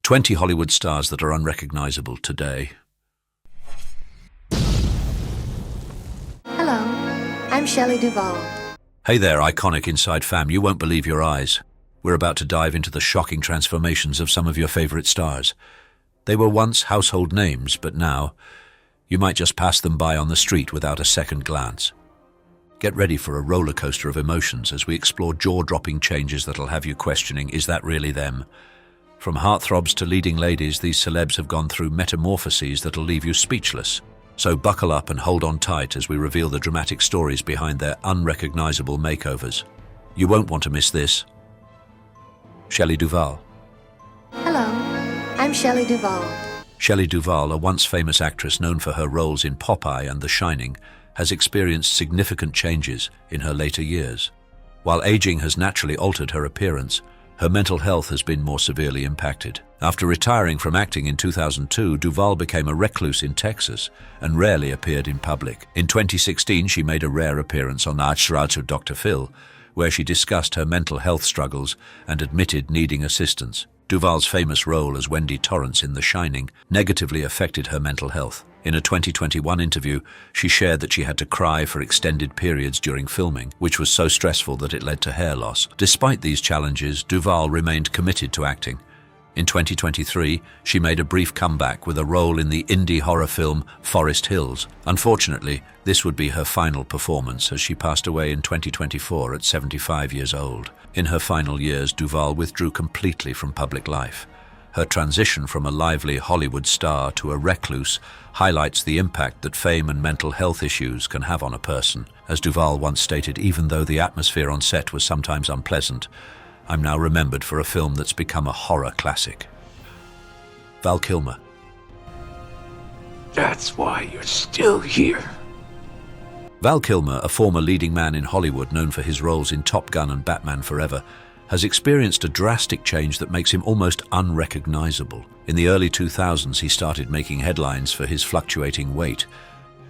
20 Hollywood stars that are unrecognizable today. Hello, I'm Shelley Duvall. Hey there, iconic Inside fam, you won't believe your eyes. We're about to dive into the shocking transformations of some of your favorite stars. They were once household names, but now, you might just pass them by on the street without a second glance. Get ready for a roller coaster of emotions as we explore jaw-dropping changes that'll have you questioning, is that really them? From heartthrobs to leading ladies, these celebs have gone through metamorphoses that'll leave you speechless. So buckle up and hold on tight as we reveal the dramatic stories behind their unrecognizable makeovers. You won't want to miss this. Shelley Duvall. Hello, I'm Shelley Duvall. Shelley Duvall, a once famous actress known for her roles in Popeye and The Shining, has experienced significant changes in her later years. While aging has naturally altered her appearance, her mental health has been more severely impacted. After retiring from acting in 2002, Duvall became a recluse in Texas and rarely appeared in public. In 2016, she made a rare appearance on Arch of Dr. Phil, where she discussed her mental health struggles and admitted needing assistance. Duvall's famous role as Wendy Torrance in The Shining negatively affected her mental health. In a 2021 interview, she shared that she had to cry for extended periods during filming, which was so stressful that it led to hair loss. Despite these challenges, Duvall remained committed to acting. In 2023, she made a brief comeback with a role in the indie horror film Forest Hills. Unfortunately, this would be her final performance as she passed away in 2024 at 75 years old. In her final years, Duvall withdrew completely from public life. Her transition from a lively Hollywood star to a recluse highlights the impact that fame and mental health issues can have on a person. As Duvall once stated, even though the atmosphere on set was sometimes unpleasant, I'm now remembered for a film that's become a horror classic. Val Kilmer. That's why you're still here. Val Kilmer, a former leading man in Hollywood known for his roles in Top Gun and Batman Forever, has experienced a drastic change that makes him almost unrecognizable. In the early 2000s, he started making headlines for his fluctuating weight,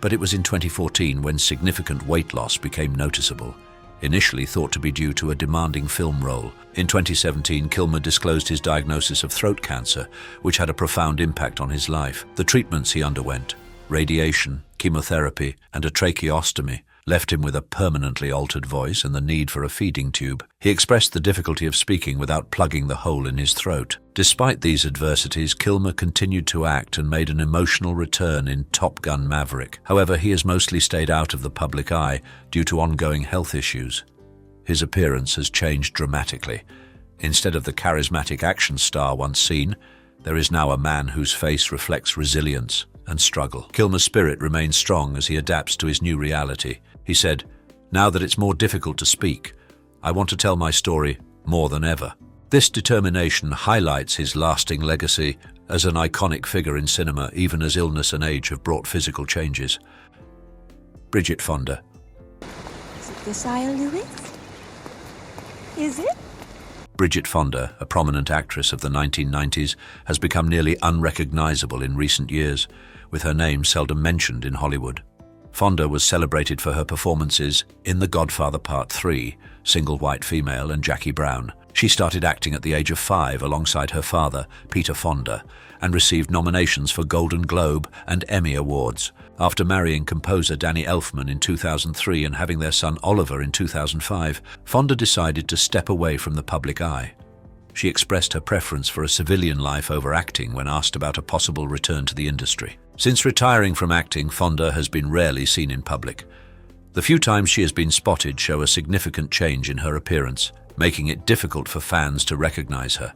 but it was in 2014 when significant weight loss became noticeable, initially thought to be due to a demanding film role. In 2017, Kilmer disclosed his diagnosis of throat cancer, which had a profound impact on his life. The treatments he underwent, radiation, chemotherapy, and a tracheostomy, left him with a permanently altered voice and the need for a feeding tube. He expressed the difficulty of speaking without plugging the hole in his throat. Despite these adversities, Kilmer continued to act and made an emotional return in Top Gun Maverick. However, he has mostly stayed out of the public eye due to ongoing health issues. His appearance has changed dramatically. Instead of the charismatic action star once seen, there is now a man whose face reflects resilience and struggle. Kilmer's spirit remains strong as he adapts to his new reality. He said, "Now that it's more difficult to speak, I want to tell my story more than ever." This determination highlights his lasting legacy as an iconic figure in cinema, even as illness and age have brought physical changes. Bridget Fonda. Is it this aisle, Louis? Is it? Bridget Fonda, a prominent actress of the 1990s, has become nearly unrecognizable in recent years, with her name seldom mentioned in Hollywood. Fonda was celebrated for her performances in The Godfather Part 3, Single White Female, and Jackie Brown. She started acting at the age of 5 alongside her father, Peter Fonda, and received nominations for Golden Globe and Emmy Awards. After marrying composer Danny Elfman in 2003 and having their son Oliver in 2005, Fonda decided to step away from the public eye. She expressed her preference for a civilian life over acting when asked about a possible return to the industry. Since retiring from acting, Fonda has been rarely seen in public. The few times she has been spotted show a significant change in her appearance, making it difficult for fans to recognize her.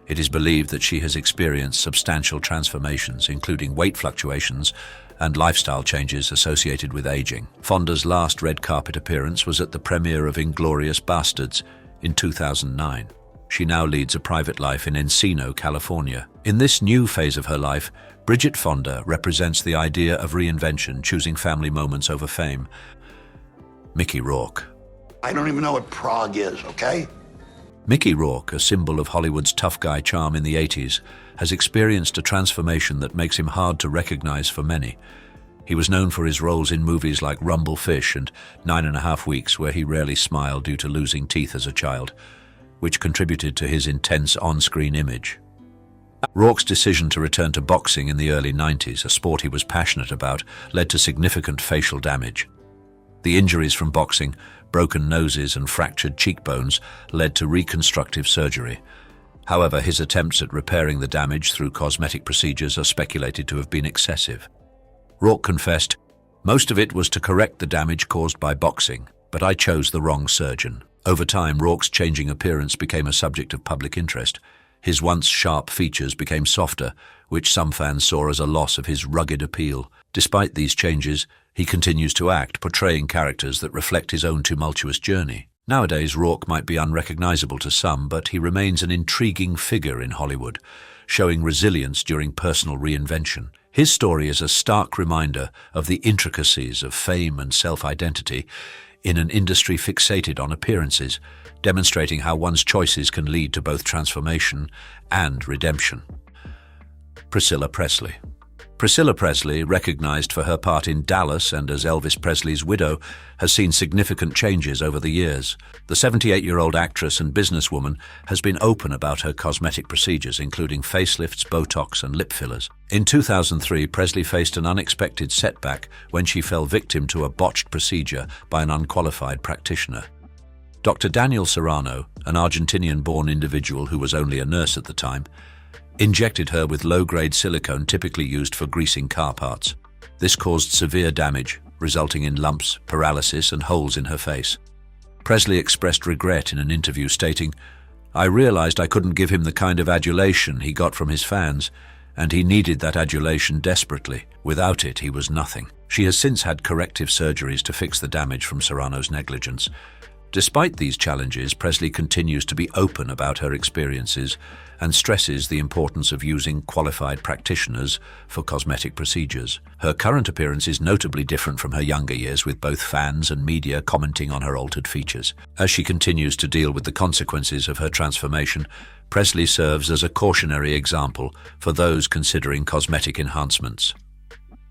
It is believed that she has experienced substantial transformations, including weight fluctuations and lifestyle changes associated with aging. Fonda's last red carpet appearance was at the premiere of Inglourious Basterds in 2009. She now leads a private life in Encino, California. In this new phase of her life, Bridget Fonda represents the idea of reinvention, choosing family moments over fame. Mickey Rourke. I don't even know what Prague is, okay? Mickey Rourke, a symbol of Hollywood's tough guy charm in the 80s, has experienced a transformation that makes him hard to recognize for many. He was known for his roles in movies like Rumble Fish and 9½ Weeks, where he rarely smiled due to losing teeth as a child, which contributed to his intense on-screen image. Rourke's decision to return to boxing in the early 90s, a sport he was passionate about, led to significant facial damage. The injuries from boxing, broken noses and fractured cheekbones, led to reconstructive surgery. However, his attempts at repairing the damage through cosmetic procedures are speculated to have been excessive. Rourke confessed, "Most of it was to correct the damage caused by boxing, but I chose the wrong surgeon." Over time, Rourke's changing appearance became a subject of public interest. His once sharp features became softer, which some fans saw as a loss of his rugged appeal. Despite these changes, he continues to act, portraying characters that reflect his own tumultuous journey. Nowadays, Rourke might be unrecognizable to some, but he remains an intriguing figure in Hollywood, showing resilience during personal reinvention. His story is a stark reminder of the intricacies of fame and self-identity in an industry fixated on appearances, demonstrating how one's choices can lead to both transformation and redemption. Priscilla Presley. Priscilla Presley, recognized for her part in Dallas and as Elvis Presley's widow, has seen significant changes over the years. The 78-year-old actress and businesswoman has been open about her cosmetic procedures, including facelifts, Botox, and lip fillers. In 2003, Presley faced an unexpected setback when she fell victim to a botched procedure by an unqualified practitioner. Dr. Daniel Serrano, an Argentinian-born individual who was only a nurse at the time, injected her with low-grade silicone typically used for greasing car parts. This caused severe damage, resulting in lumps, paralysis, and holes in her face. Presley expressed regret in an interview, stating, "I realized I couldn't give him the kind of adulation he got from his fans, and he needed that adulation desperately. Without it, he was nothing." She has since had corrective surgeries to fix the damage from Serrano's negligence. Despite these challenges, Presley continues to be open about her experiences and stresses the importance of using qualified practitioners for cosmetic procedures. Her current appearance is notably different from her younger years, with both fans and media commenting on her altered features. As she continues to deal with the consequences of her transformation, Presley serves as a cautionary example for those considering cosmetic enhancements.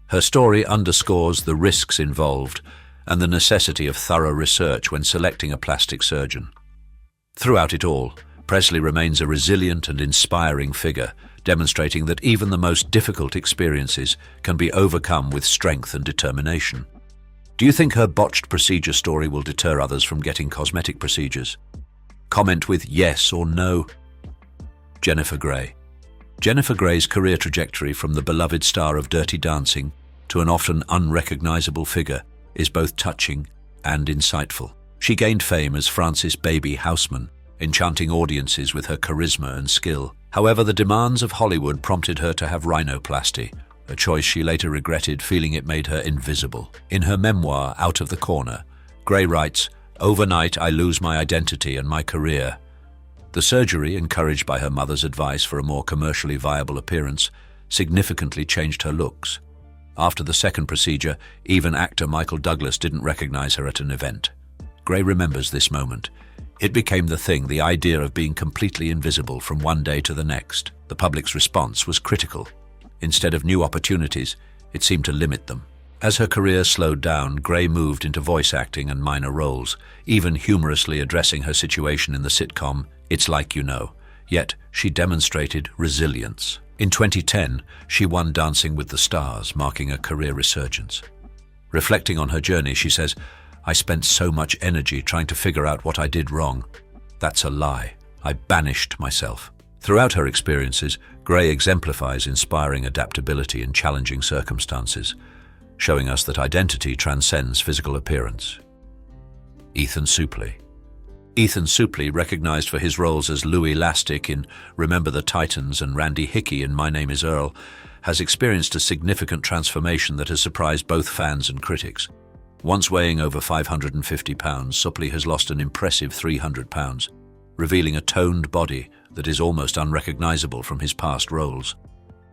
Her story underscores the risks involved and the necessity of thorough research when selecting a plastic surgeon. Throughout it all, Presley remains a resilient and inspiring figure, demonstrating that even the most difficult experiences can be overcome with strength and determination. Do you think her botched procedure story will deter others from getting cosmetic procedures? Comment with yes or no. Jennifer Grey. Jennifer Grey's career trajectory from the beloved star of Dirty Dancing to an often unrecognizable figure is both touching and insightful. She gained fame as Frances Baby Houseman, enchanting audiences with her charisma and skill. However, the demands of Hollywood prompted her to have rhinoplasty, a choice she later regretted, feeling it made her invisible. In her memoir, Out of the Corner, Grey writes, "Overnight, I lose my identity and my career." The surgery, encouraged by her mother's advice for a more commercially viable appearance, significantly changed her looks. After the second procedure, even actor Michael Douglas didn't recognize her at an event. Grey remembers this moment. It became the thing, the idea of being completely invisible from one day to the next. The public's response was critical. Instead of new opportunities, it seemed to limit them. As her career slowed down, Grey moved into voice acting and minor roles, even humorously addressing her situation in the sitcom It's Like You Know. Yet, she demonstrated resilience. In 2010, she won Dancing with the Stars, marking a career resurgence. Reflecting on her journey, she says, "I spent so much energy trying to figure out what I did wrong. That's a lie. I banished myself." Throughout her experiences, Grey exemplifies inspiring adaptability in challenging circumstances, showing us that identity transcends physical appearance. Ethan Suplee. Ethan Suplee, recognized for his roles as Louis Lastic in Remember the Titans and Randy Hickey in My Name is Earl, has experienced a significant transformation that has surprised both fans and critics. Once weighing over 550 pounds, Suplee has lost an impressive 300 pounds, revealing a toned body that is almost unrecognizable from his past roles.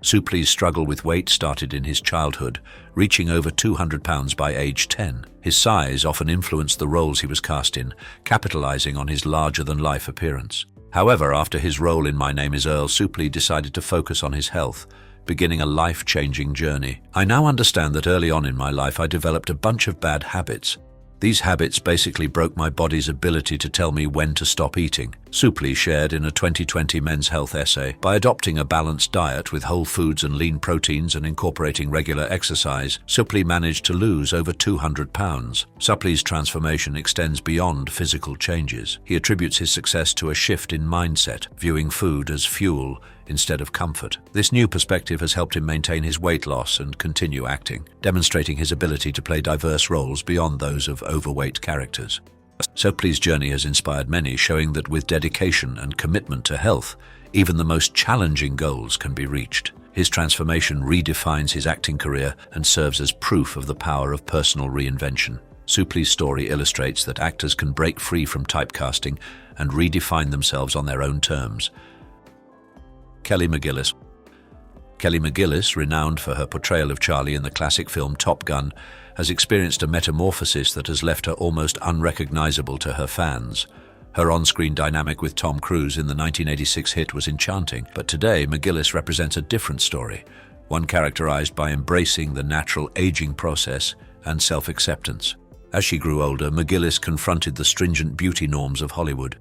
Suplee's struggle with weight started in his childhood, reaching over 200 pounds by age 10. His size often influenced the roles he was cast in, capitalizing on his larger-than-life appearance. However, after his role in My Name is Earl, Suplee decided to focus on his health, beginning a life-changing journey. "I now understand that early on in my life I developed a bunch of bad habits. These habits basically broke my body's ability to tell me when to stop eating, Suplee shared in a 2020 Men's Health essay. By adopting a balanced diet with whole foods and lean proteins and incorporating regular exercise, Suplee managed to lose over 200 pounds. Suplee's transformation extends beyond physical changes. He attributes his success to a shift in mindset, viewing food as fuel instead of comfort. This new perspective has helped him maintain his weight loss and continue acting, demonstrating his ability to play diverse roles beyond those of overweight characters. Suplee's journey has inspired many, showing that with dedication and commitment to health, even the most challenging goals can be reached. His transformation redefines his acting career and serves as proof of the power of personal reinvention. Suplee's story illustrates that actors can break free from typecasting and redefine themselves on their own terms. Kelly McGillis. Kelly McGillis, renowned for her portrayal of Charlie in the classic film Top Gun, has experienced a metamorphosis that has left her almost unrecognizable to her fans. Her on-screen dynamic with Tom Cruise in the 1986 hit was enchanting, but today McGillis represents a different story, one characterized by embracing the natural aging process and self-acceptance. As she grew older, McGillis confronted the stringent beauty norms of Hollywood.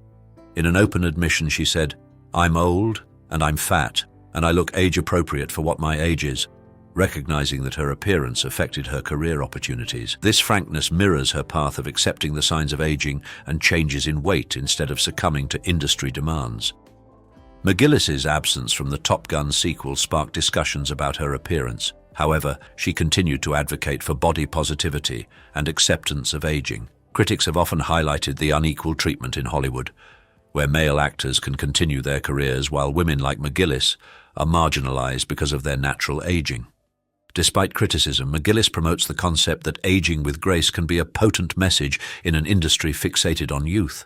In an open admission, she said, "I'm old, and I'm fat, and I look age-appropriate for what my age is," recognizing that her appearance affected her career opportunities. This frankness mirrors her path of accepting the signs of aging and changes in weight instead of succumbing to industry demands. McGillis's absence from the Top Gun sequel sparked discussions about her appearance. However, she continued to advocate for body positivity and acceptance of aging. Critics have often highlighted the unequal treatment in Hollywood, where male actors can continue their careers while women like McGillis are marginalized because of their natural aging. Despite criticism, McGillis promotes the concept that aging with grace can be a potent message in an industry fixated on youth.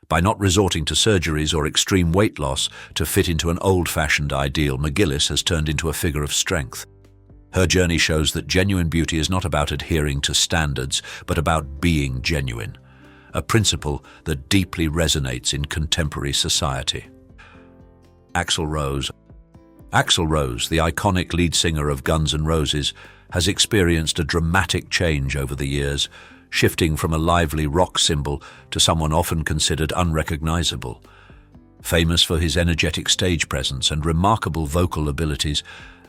By not resorting to surgeries or extreme weight loss to fit into an old-fashioned ideal, McGillis has turned into a figure of strength. Her journey shows that genuine beauty is not about adhering to standards, but about being genuine, a principle that deeply resonates in contemporary society. Axl Rose. Axl Rose, the iconic lead singer of Guns N' Roses, has experienced a dramatic change over the years, shifting from a lively rock symbol to someone often considered unrecognizable. Famous for his energetic stage presence and remarkable vocal abilities,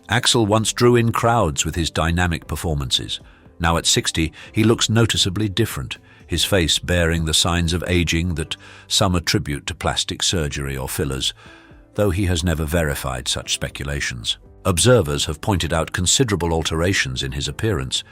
Axl once drew in crowds with his dynamic performances. Now at 60, he looks noticeably different, his face bearing the signs of aging that some attribute to plastic surgery or fillers, though he has never verified such speculations. Observers have pointed out considerable alterations in his appearance.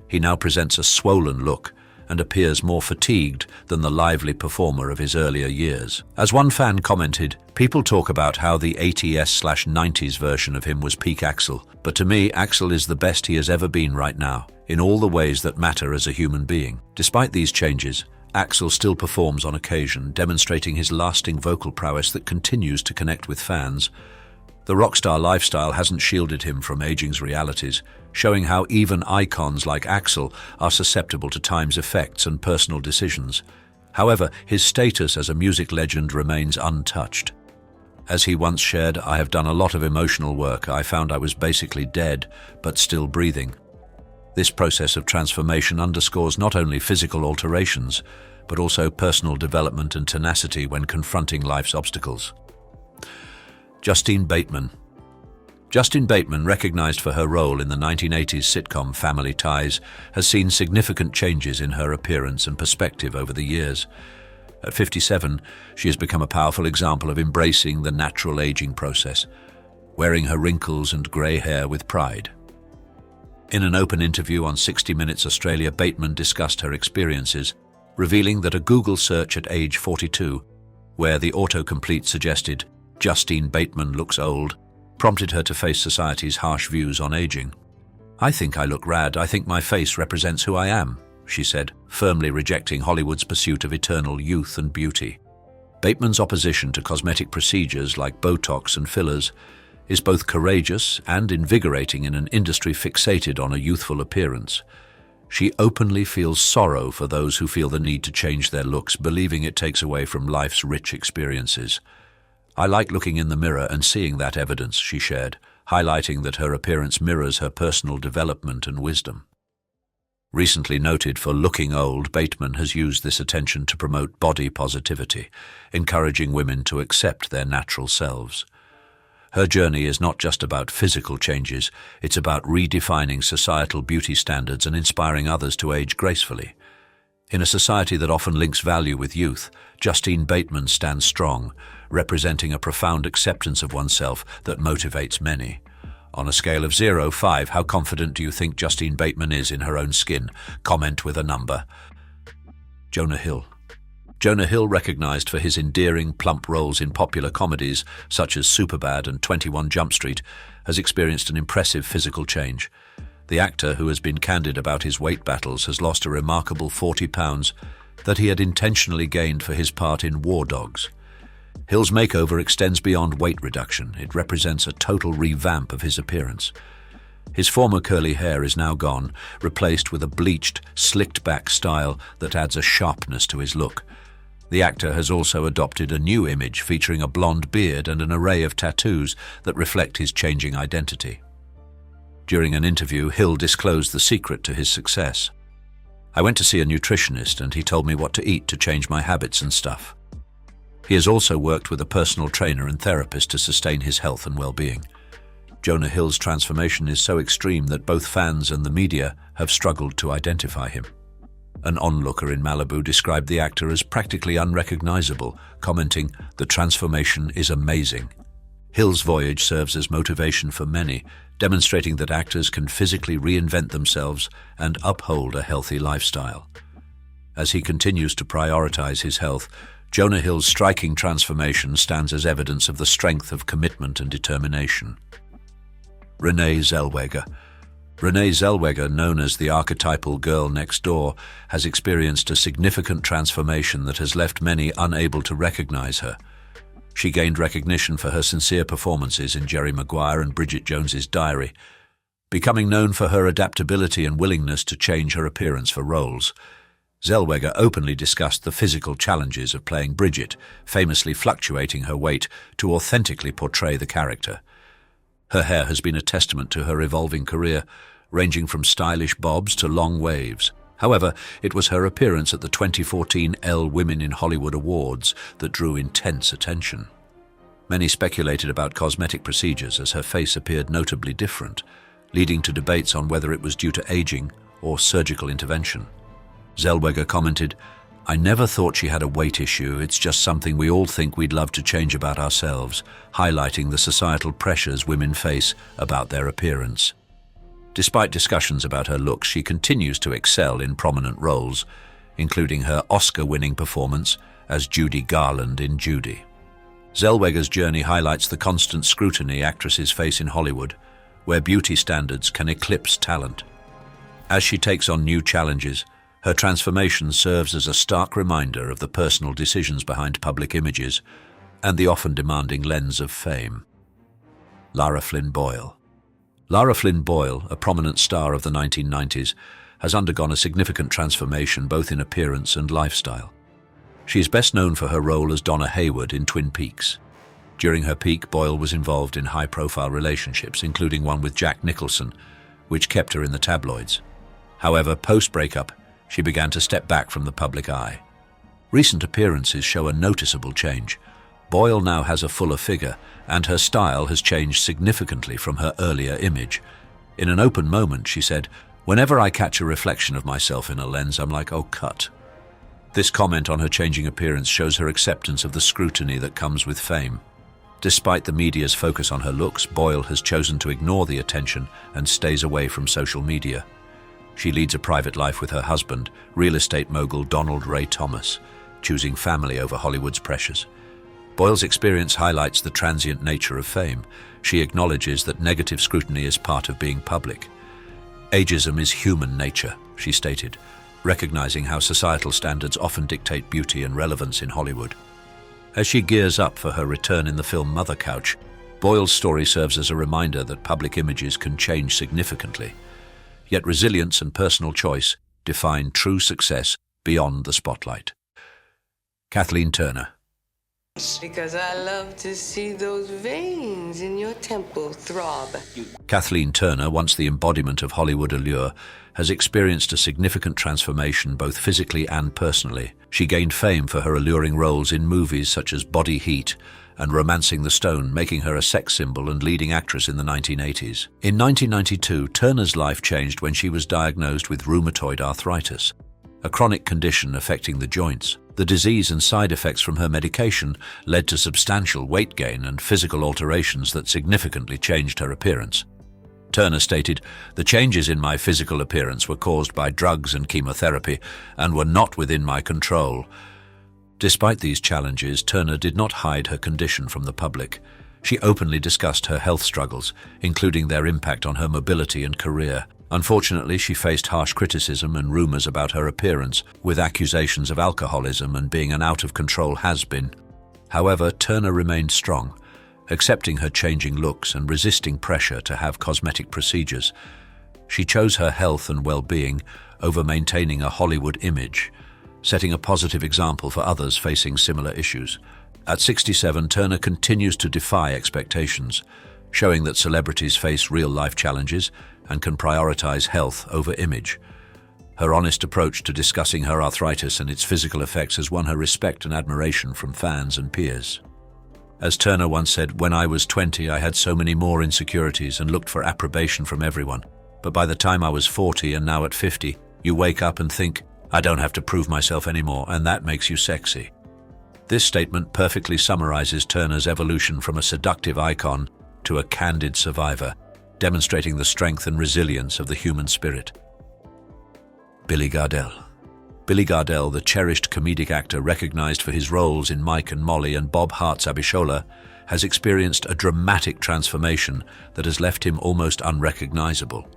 He now presents a swollen look and appears more fatigued than the lively performer of his earlier years. As one fan commented, "People talk about how the 80s/90s version of him was peak Axl, but to me, Axl is the best he has ever been right now, in all the ways that matter as a human being." Despite these changes, Axl still performs on occasion, demonstrating his lasting vocal prowess that continues to connect with fans. The rockstar lifestyle hasn't shielded him from aging's realities, showing how even icons like Axl are susceptible to time's effects and personal decisions. However, his status as a music legend remains untouched. As he once shared, "I have done a lot of emotional work. I found I was basically dead, but still breathing." This process of transformation underscores not only physical alterations, but also personal development and tenacity when confronting life's obstacles. Justine Bateman. Justine Bateman, recognized for her role in the 1980s sitcom Family Ties, has seen significant changes in her appearance and perspective over the years. At 57, she has become a powerful example of embracing the natural aging process, wearing her wrinkles and grey hair with pride. In an open interview on 60 Minutes Australia, Bateman discussed her experiences, revealing that a Google search at age 42, where the autocomplete suggested "Justine Bateman looks old," prompted her to face society's harsh views on aging. "I think I look rad. I think my face represents who I am," she said, firmly rejecting Hollywood's pursuit of eternal youth and beauty. Bateman's opposition to cosmetic procedures like Botox and fillers is both courageous and invigorating in an industry fixated on a youthful appearance. She openly feels sorrow for those who feel the need to change their looks, believing it takes away from life's rich experiences. "I like looking in the mirror and seeing that evidence," she shared, highlighting that her appearance mirrors her personal development and wisdom. Recently noted for looking old, Bateman has used this attention to promote body positivity, encouraging women to accept their natural selves. Her journey is not just about physical changes, it's about redefining societal beauty standards and inspiring others to age gracefully. In a society that often links value with youth, Justine Bateman stands strong, representing a profound acceptance of oneself that motivates many. On a scale of 0-5, how confident do you think Justine Bateman is in her own skin? Comment with a number. Jonah Hill. Jonah Hill, recognized for his endearing, plump roles in popular comedies such as Superbad and 21 Jump Street, has experienced an impressive physical change. The actor, who has been candid about his weight battles, has lost a remarkable 40 pounds that he had intentionally gained for his part in War Dogs. Hill's makeover extends beyond weight reduction. It represents a total revamp of his appearance. His former curly hair is now gone, replaced with a bleached, slicked-back style that adds a sharpness to his look. The actor has also adopted a new image featuring a blonde beard and an array of tattoos that reflect his changing identity. During an interview, Hill disclosed the secret to his success. "I went to see a nutritionist and he told me what to eat to change my habits and stuff." He has also worked with a personal trainer and therapist to sustain his health and well-being. Jonah Hill's transformation is so extreme that both fans and the media have struggled to identify him. An onlooker in Malibu described the actor as practically unrecognizable, commenting, "The transformation is amazing." Hill's voyage serves as motivation for many, demonstrating that actors can physically reinvent themselves and uphold a healthy lifestyle. As he continues to prioritize his health, Jonah Hill's striking transformation stands as evidence of the strength of commitment and determination. Renee Zellweger. Renee Zellweger, known as the archetypal girl next door, has experienced a significant transformation that has left many unable to recognize her. She gained recognition for her sincere performances in Jerry Maguire and Bridget Jones's Diary, becoming known for her adaptability and willingness to change her appearance for roles. Zellweger openly discussed the physical challenges of playing Bridget, famously fluctuating her weight to authentically portray the character. Her hair has been a testament to her evolving career, ranging from stylish bobs to long waves. However, it was her appearance at the 2014 Elle Women in Hollywood Awards that drew intense attention. Many speculated about cosmetic procedures as her face appeared notably different, leading to debates on whether it was due to aging or surgical intervention. Zellweger commented, "I never thought she had a weight issue, it's just something we all think we'd love to change about ourselves," highlighting the societal pressures women face about their appearance. Despite discussions about her looks, she continues to excel in prominent roles, including her Oscar-winning performance as Judy Garland in Judy. Zellweger's journey highlights the constant scrutiny actresses face in Hollywood, where beauty standards can eclipse talent. As she takes on new challenges, her transformation serves as a stark reminder of the personal decisions behind public images and the often demanding lens of fame. Lara Flynn Boyle. Lara Flynn Boyle, a prominent star of the 1990s, has undergone a significant transformation both in appearance and lifestyle. She is best known for her role as Donna Hayward in Twin Peaks. During her peak, Boyle was involved in high-profile relationships, including one with Jack Nicholson, which kept her in the tabloids. However, post-breakup, she began to step back from the public eye. Recent appearances show a noticeable change. Boyle now has a fuller figure, and her style has changed significantly from her earlier image. In an open moment, she said, "Whenever I catch a reflection of myself in a lens, I'm like, oh, cut." This comment on her changing appearance shows her acceptance of the scrutiny that comes with fame. Despite the media's focus on her looks, Boyle has chosen to ignore the attention and stays away from social media. She leads a private life with her husband, real estate mogul Donald Ray Thomas, choosing family over Hollywood's pressures. Boyle's experience highlights the transient nature of fame. She acknowledges that negative scrutiny is part of being public. "Ageism is human nature," she stated, recognizing how societal standards often dictate beauty and relevance in Hollywood. As she gears up for her return in the film Mother Couch, Boyle's story serves as a reminder that public images can change significantly. Yet resilience and personal choice define true success beyond the spotlight. Kathleen Turner. Because I love to see those veins in your temple throb. Kathleen Turner, once the embodiment of Hollywood allure, has experienced a significant transformation both physically and personally. She gained fame for her alluring roles in movies such as Body Heat and Romancing the Stone, making her a sex symbol and leading actress in the 1980s. In 1992, Turner's life changed when she was diagnosed with rheumatoid arthritis, a chronic condition affecting the joints. The disease and side effects from her medication led to substantial weight gain and physical alterations that significantly changed her appearance. Turner stated, "The changes in my physical appearance were caused by drugs and chemotherapy and were not within my control." Despite these challenges, Turner did not hide her condition from the public. She openly discussed her health struggles, including their impact on her mobility and career. Unfortunately, she faced harsh criticism and rumors about her appearance, with accusations of alcoholism and being an out-of-control has-been. However, Turner remained strong, accepting her changing looks and resisting pressure to have cosmetic procedures. She chose her health and well-being over maintaining a Hollywood image, setting a positive example for others facing similar issues. At 67, Turner continues to defy expectations, showing that celebrities face real-life challenges and can prioritize health over image. Her honest approach to discussing her arthritis and its physical effects has won her respect and admiration from fans and peers. As Turner once said, "When I was 20, I had so many more insecurities and looked for approbation from everyone. But by the time I was 40 and now at 50, you wake up and think, I don't have to prove myself anymore, and that makes you sexy." This statement perfectly summarizes Turner's evolution from a seductive icon to a candid survivor, demonstrating the strength and resilience of the human spirit. Billy Gardell. Billy Gardell, the cherished comedic actor recognized for his roles in Mike and Molly and Bob Hart's Abishola, has experienced a dramatic transformation that has left him almost unrecognizable.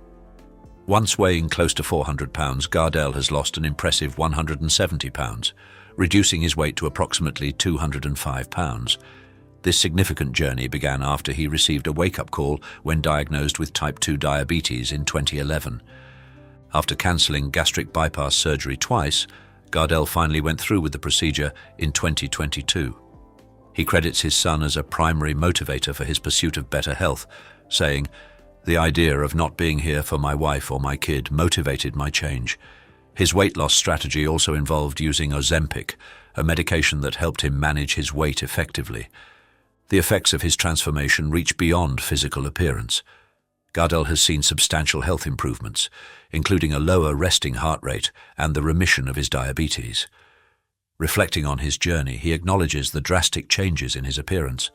Once weighing close to 400 pounds, Gardell has lost an impressive 170 pounds, reducing his weight to approximately 205 pounds. This significant journey began after he received a wake-up call when diagnosed with type 2 diabetes in 2011. After cancelling gastric bypass surgery twice, Gardell finally went through with the procedure in 2022. He credits his son as a primary motivator for his pursuit of better health, saying, "The idea of not being here for my wife or my kid motivated my change." His weight loss strategy also involved using Ozempic, a medication that helped him manage his weight effectively. The effects of his transformation reach beyond physical appearance. Gardell has seen substantial health improvements, including a lower resting heart rate and the remission of his diabetes. Reflecting on his journey, he acknowledges the drastic changes in his appearance.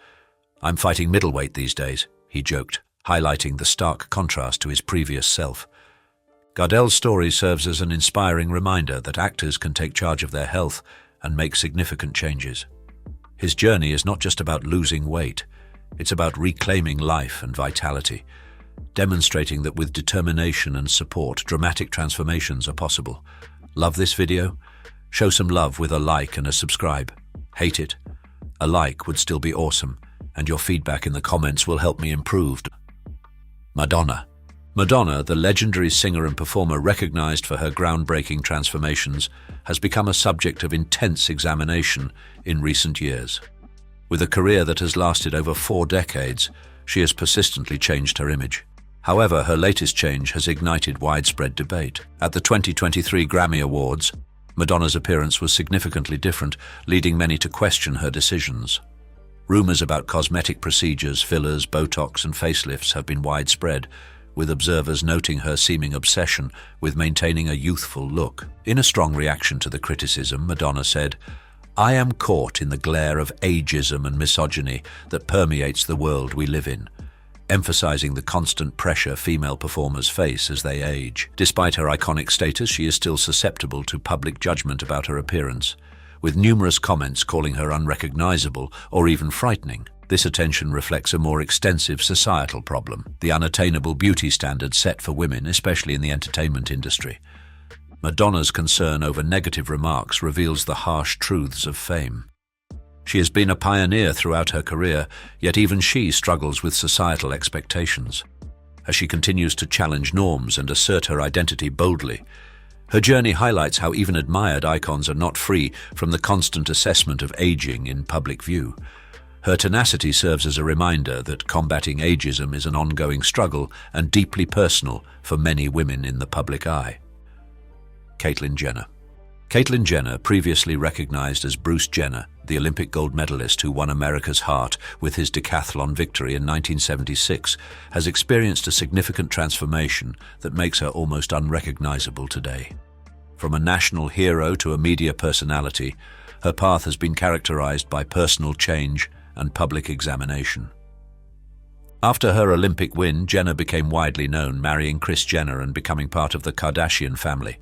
"I'm fighting middleweight these days," he joked, highlighting the stark contrast to his previous self. Gardell's story serves as an inspiring reminder that actors can take charge of their health and make significant changes. His journey is not just about losing weight, it's about reclaiming life and vitality, demonstrating that with determination and support, dramatic transformations are possible. Love this video? Show some love with a like and a subscribe. Hate it? A like would still be awesome, and your feedback in the comments will help me improve. Madonna. Madonna, the legendary singer and performer recognized for her groundbreaking transformations, has become a subject of intense examination in recent years. With a career that has lasted over 4 decades, she has persistently changed her image. However, her latest change has ignited widespread debate. At the 2023 Grammy Awards, Madonna's appearance was significantly different, leading many to question her decisions. Rumors about cosmetic procedures, fillers, Botox, and facelifts have been widespread, with observers noting her seeming obsession with maintaining a youthful look. In a strong reaction to the criticism, Madonna said, "I am caught in the glare of ageism and misogyny that permeates the world we live in," emphasizing the constant pressure female performers face as they age. Despite her iconic status, she is still susceptible to public judgment about her appearance, with numerous comments calling her unrecognizable or even frightening. This attention reflects a more extensive societal problem, the unattainable beauty standards set for women, especially in the entertainment industry. Madonna's concern over negative remarks reveals the harsh truths of fame. She has been a pioneer throughout her career, yet even she struggles with societal expectations. As she continues to challenge norms and assert her identity boldly, Her journey highlights how even admired icons are not free from the constant assessment of aging in public view. Her tenacity serves as a reminder that combating ageism is an ongoing struggle and deeply personal for many women in the public eye. Caitlyn Jenner. Caitlyn Jenner, previously recognized as Bruce Jenner, the Olympic gold medalist who won America's heart with his decathlon victory in 1976, has experienced a significant transformation that makes her almost unrecognizable today. From a national hero to a media personality, her path has been characterized by personal change and public examination. After her Olympic win, Jenner became widely known, marrying Kris Jenner and becoming part of the Kardashian family.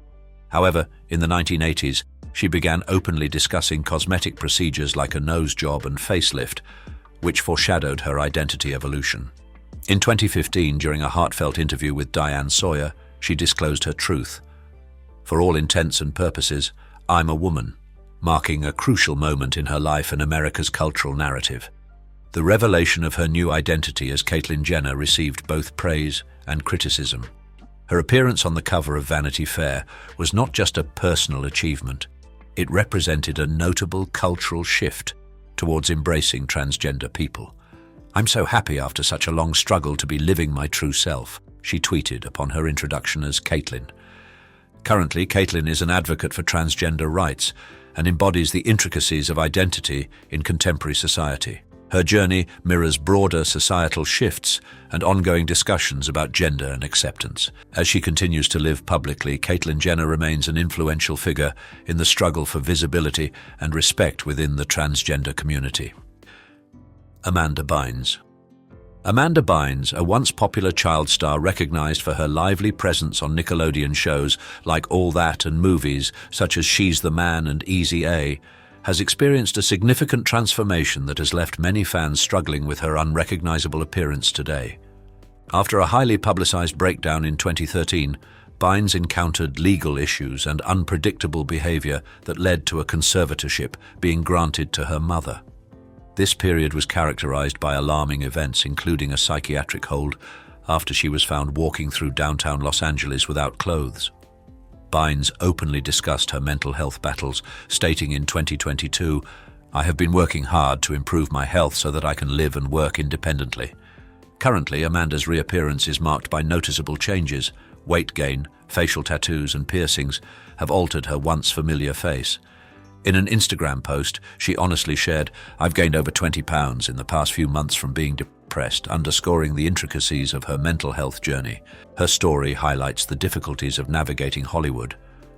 However, in the 1980s, she began openly discussing cosmetic procedures like a nose job and facelift, which foreshadowed her identity evolution. In 2015, during a heartfelt interview with Diane Sawyer, she disclosed her truth. For all intents and purposes, I'm a woman, marking a crucial moment in her life and America's cultural narrative. The revelation of her new identity as Caitlyn Jenner received both praise and criticism. Her appearance on the cover of Vanity Fair was not just a personal achievement. It represented a notable cultural shift towards embracing transgender people. "I'm so happy after such a long struggle to be living my true self," she tweeted upon her introduction as Caitlyn. Currently, Caitlyn is an advocate for transgender rights and embodies the intricacies of identity in contemporary society. Her journey mirrors broader societal shifts and ongoing discussions about gender and acceptance. As she continues to live publicly, Caitlyn Jenner remains an influential figure in the struggle for visibility and respect within the transgender community. Amanda Bynes. Amanda Bynes, a once popular child star recognized for her lively presence on Nickelodeon shows like All That and movies such as She's the Man and Easy A, has experienced a significant transformation that has left many fans struggling with her unrecognizable appearance today. After a highly publicized breakdown in 2013, Bynes encountered legal issues and unpredictable behavior that led to a conservatorship being granted to her mother. This period was characterized by alarming events, including a psychiatric hold after she was found walking through downtown Los Angeles without clothes. Bynes openly discussed her mental health battles, stating in 2022, "I have been working hard to improve my health so that I can live and work independently." Currently, Amanda's reappearance is marked by noticeable changes. Weight gain, facial tattoos, and piercings have altered her once familiar face. In an Instagram post, she honestly shared, "I've gained over 20 pounds in the past few months from being depressed," underscoring the intricacies of her mental health journey. Her story highlights the difficulties of navigating Hollywood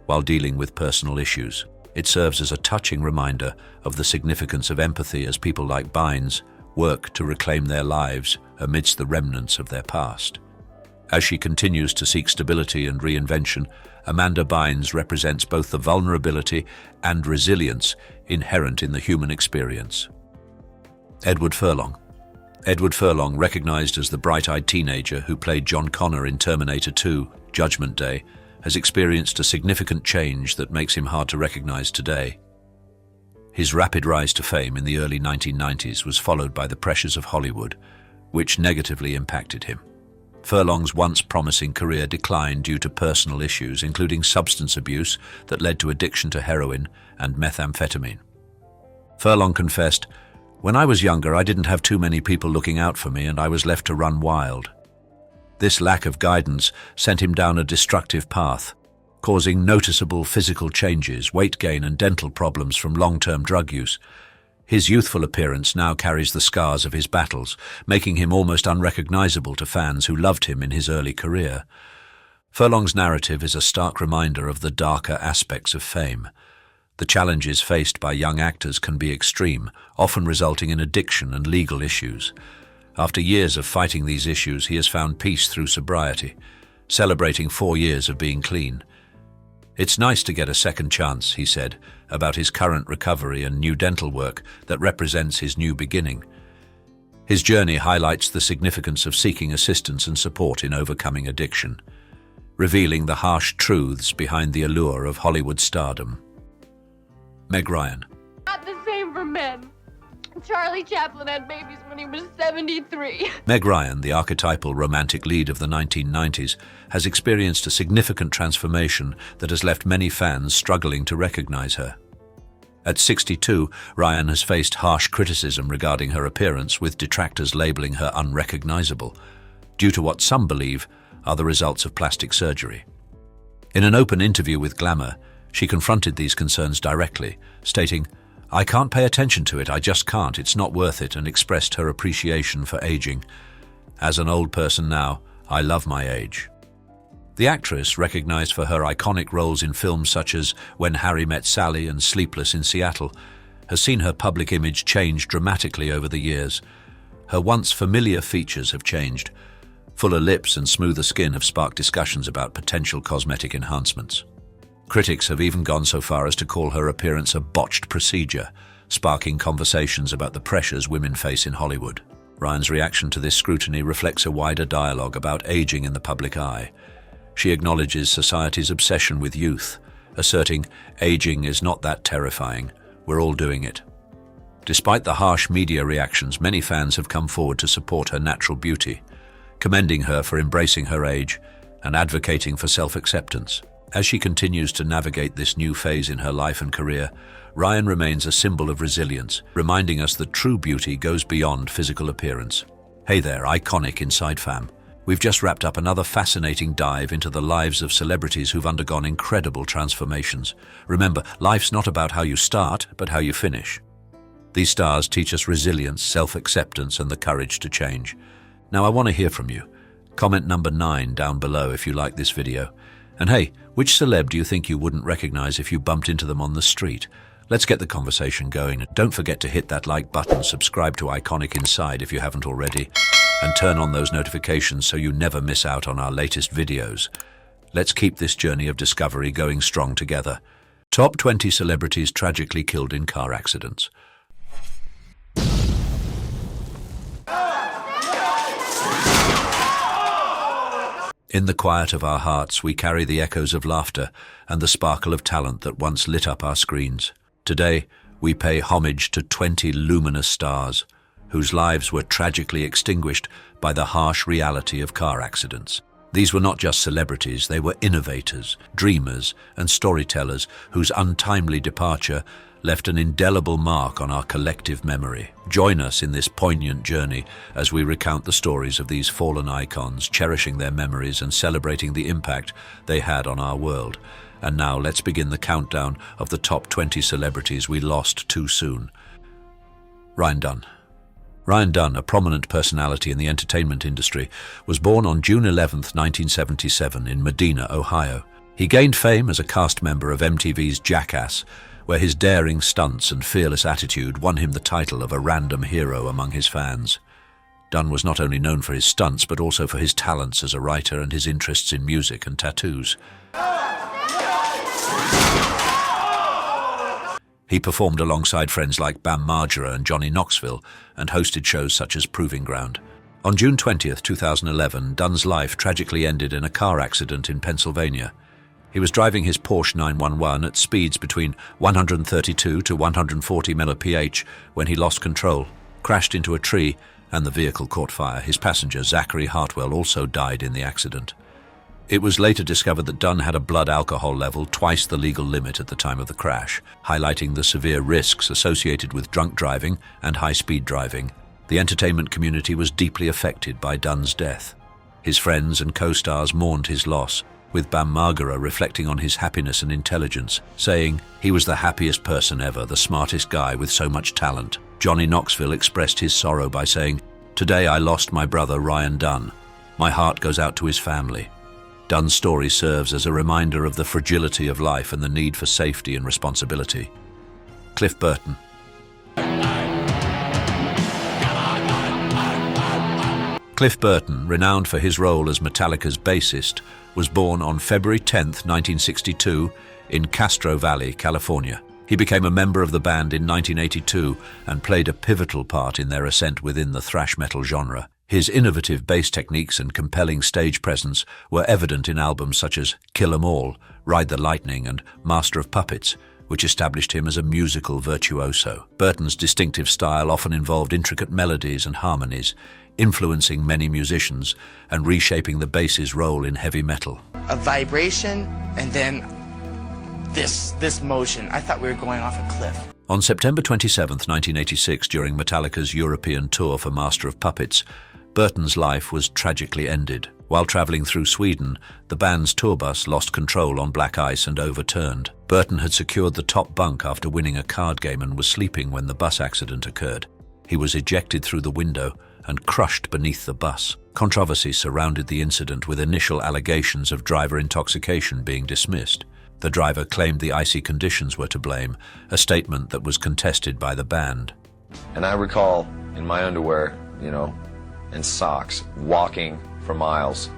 while dealing with personal issues. It serves as a touching reminder of the significance of empathy as people like Bynes work to reclaim their lives amidst the remnants of their past. As she continues to seek stability and reinvention, Amanda Bynes represents both the vulnerability and resilience inherent in the human experience. Edward Furlong. Edward Furlong, recognized as the bright-eyed teenager who played John Connor in Terminator 2: Judgment Day, has experienced a significant change that makes him hard to recognize today. His rapid rise to fame in the early 1990s was followed by the pressures of Hollywood, which negatively impacted him. Furlong's once promising career declined due to personal issues, including substance abuse that led to addiction to heroin and methamphetamine. Furlong confessed, "When I was younger, I didn't have too many people looking out for me and I was left to run wild." This lack of guidance sent him down a destructive path, causing noticeable physical changes, weight gain, and dental problems from long-term drug use. His youthful appearance now carries the scars of his battles, making him almost unrecognizable to fans who loved him in his early career. Furlong's narrative is a stark reminder of the darker aspects of fame. The challenges faced by young actors can be extreme, often resulting in addiction and legal issues. After years of fighting these issues, he has found peace through sobriety, celebrating 4 years of being clean. "It's nice to get a second chance," he said, about his current recovery and new dental work that represents his new beginning. His journey highlights the significance of seeking assistance and support in overcoming addiction, revealing the harsh truths behind the allure of Hollywood stardom. Meg Ryan. Not the same for men. Charlie Chaplin had babies when he was 73. Meg Ryan, the archetypal romantic lead of the 1990s, has experienced a significant transformation that has left many fans struggling to recognize her. At 62, Ryan has faced harsh criticism regarding her appearance, with detractors labeling her unrecognizable, due to what some believe are the results of plastic surgery. In an open interview with Glamour, she confronted these concerns directly, stating, "I can't pay attention to it, I just can't, it's not worth it," and expressed her appreciation for aging. "As an old person now, I love my age." The actress, recognized for her iconic roles in films such as When Harry Met Sally and Sleepless in Seattle, has seen her public image change dramatically over the years. Her once familiar features have changed. Fuller lips and smoother skin have sparked discussions about potential cosmetic enhancements. Critics have even gone so far as to call her appearance a botched procedure, sparking conversations about the pressures women face in Hollywood. Ryan's reaction to this scrutiny reflects a wider dialogue about aging in the public eye. She acknowledges society's obsession with youth, asserting, "Aging is not that terrifying, we're all doing it." Despite the harsh media reactions, many fans have come forward to support her natural beauty, commending her for embracing her age and advocating for self-acceptance. As she continues to navigate this new phase in her life and career, Ryan remains a symbol of resilience, reminding us that true beauty goes beyond physical appearance. Hey there, Iconic Inside fam. We've just wrapped up another fascinating dive into the lives of celebrities who've undergone incredible transformations. Remember, life's not about how you start, but how you finish. These stars teach us resilience, self-acceptance, and the courage to change. Now I want to hear from you. Comment number 9 down below if you like this video. And hey, which celeb do you think you wouldn't recognize if you bumped into them on the street? Let's get the conversation going. Don't forget to hit that like button, subscribe to Iconic Inside if you haven't already, and turn on those notifications so you never miss out on our latest videos. Let's keep this journey of discovery going strong together. Top 20 celebrities tragically killed in car accidents. In the quiet of our hearts, we carry the echoes of laughter and the sparkle of talent that once lit up our screens. Today, we pay homage to 20 luminous stars whose lives were tragically extinguished by the harsh reality of car accidents. These were not just celebrities, they were innovators, dreamers, and storytellers whose untimely departure left an indelible mark on our collective memory. Join us in this poignant journey as we recount the stories of these fallen icons, cherishing their memories and celebrating the impact they had on our world. And now let's begin the countdown of the top 20 celebrities we lost too soon. Ryan Dunn. Ryan Dunn, a prominent personality in the entertainment industry, was born on June 11, 1977 in Medina, Ohio. He gained fame as a cast member of MTV's Jackass, where his daring stunts and fearless attitude won him the title of a random hero among his fans. Dunn was not only known for his stunts, but also for his talents as a writer and his interests in music and tattoos. He performed alongside friends like Bam Margera and Johnny Knoxville and hosted shows such as Proving Ground. On June 20, 2011, Dunn's life tragically ended in a car accident in Pennsylvania. He was driving his Porsche 911 at speeds between 132 to 140 mph when he lost control, crashed into a tree, and the vehicle caught fire. His passenger, Zachary Hartwell, also died in the accident. It was later discovered that Dunn had a blood alcohol level twice the legal limit at the time of the crash, highlighting the severe risks associated with drunk driving and high-speed driving. The entertainment community was deeply affected by Dunn's death. His friends and co-stars mourned his loss, with Bam Margera reflecting on his happiness and intelligence, saying, "He was the happiest person ever, the smartest guy with so much talent." Johnny Knoxville expressed his sorrow by saying, "Today I lost my brother Ryan Dunn. My heart goes out to his family." Dunn's story serves as a reminder of the fragility of life and the need for safety and responsibility. Cliff Burton. Cliff Burton, renowned for his role as Metallica's bassist, was born on February 10, 1962, in Castro Valley, California. He became a member of the band in 1982 and played a pivotal part in their ascent within the thrash metal genre. His innovative bass techniques and compelling stage presence were evident in albums such as Kill 'Em All, Ride the Lightning, and Master of Puppets, which established him as a musical virtuoso. Burton's distinctive style often involved intricate melodies and harmonies, influencing many musicians and reshaping the bass's role in heavy metal. A vibration, and then this motion. I thought we were going off a cliff. On September 27, 1986, during Metallica's European tour for Master of Puppets, Burton's life was tragically ended. While traveling through Sweden, the band's tour bus lost control on black ice and overturned. Burton had secured the top bunk after winning a card game and was sleeping when the bus accident occurred. He was ejected through the window and crushed beneath the bus. Controversy surrounded the incident, with initial allegations of driver intoxication being dismissed. The driver claimed the icy conditions were to blame, a statement that was contested by the band. And I recall in my underwear, and socks, walking for miles.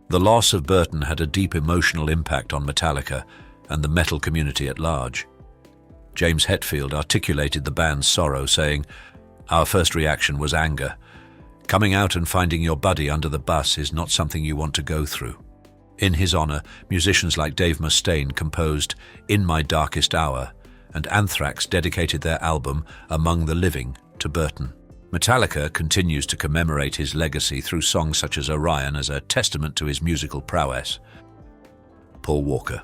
The loss of Burton had a deep emotional impact on Metallica and the metal community at large. James Hetfield articulated the band's sorrow, saying, "Our first reaction was anger. Coming out and finding your buddy under the bus is not something you want to go through." In his honor, musicians like Dave Mustaine composed In My Darkest Hour, and Anthrax dedicated their album Among the Living to Burton. Metallica continues to commemorate his legacy through songs such as Orion as a testament to his musical prowess. Paul Walker.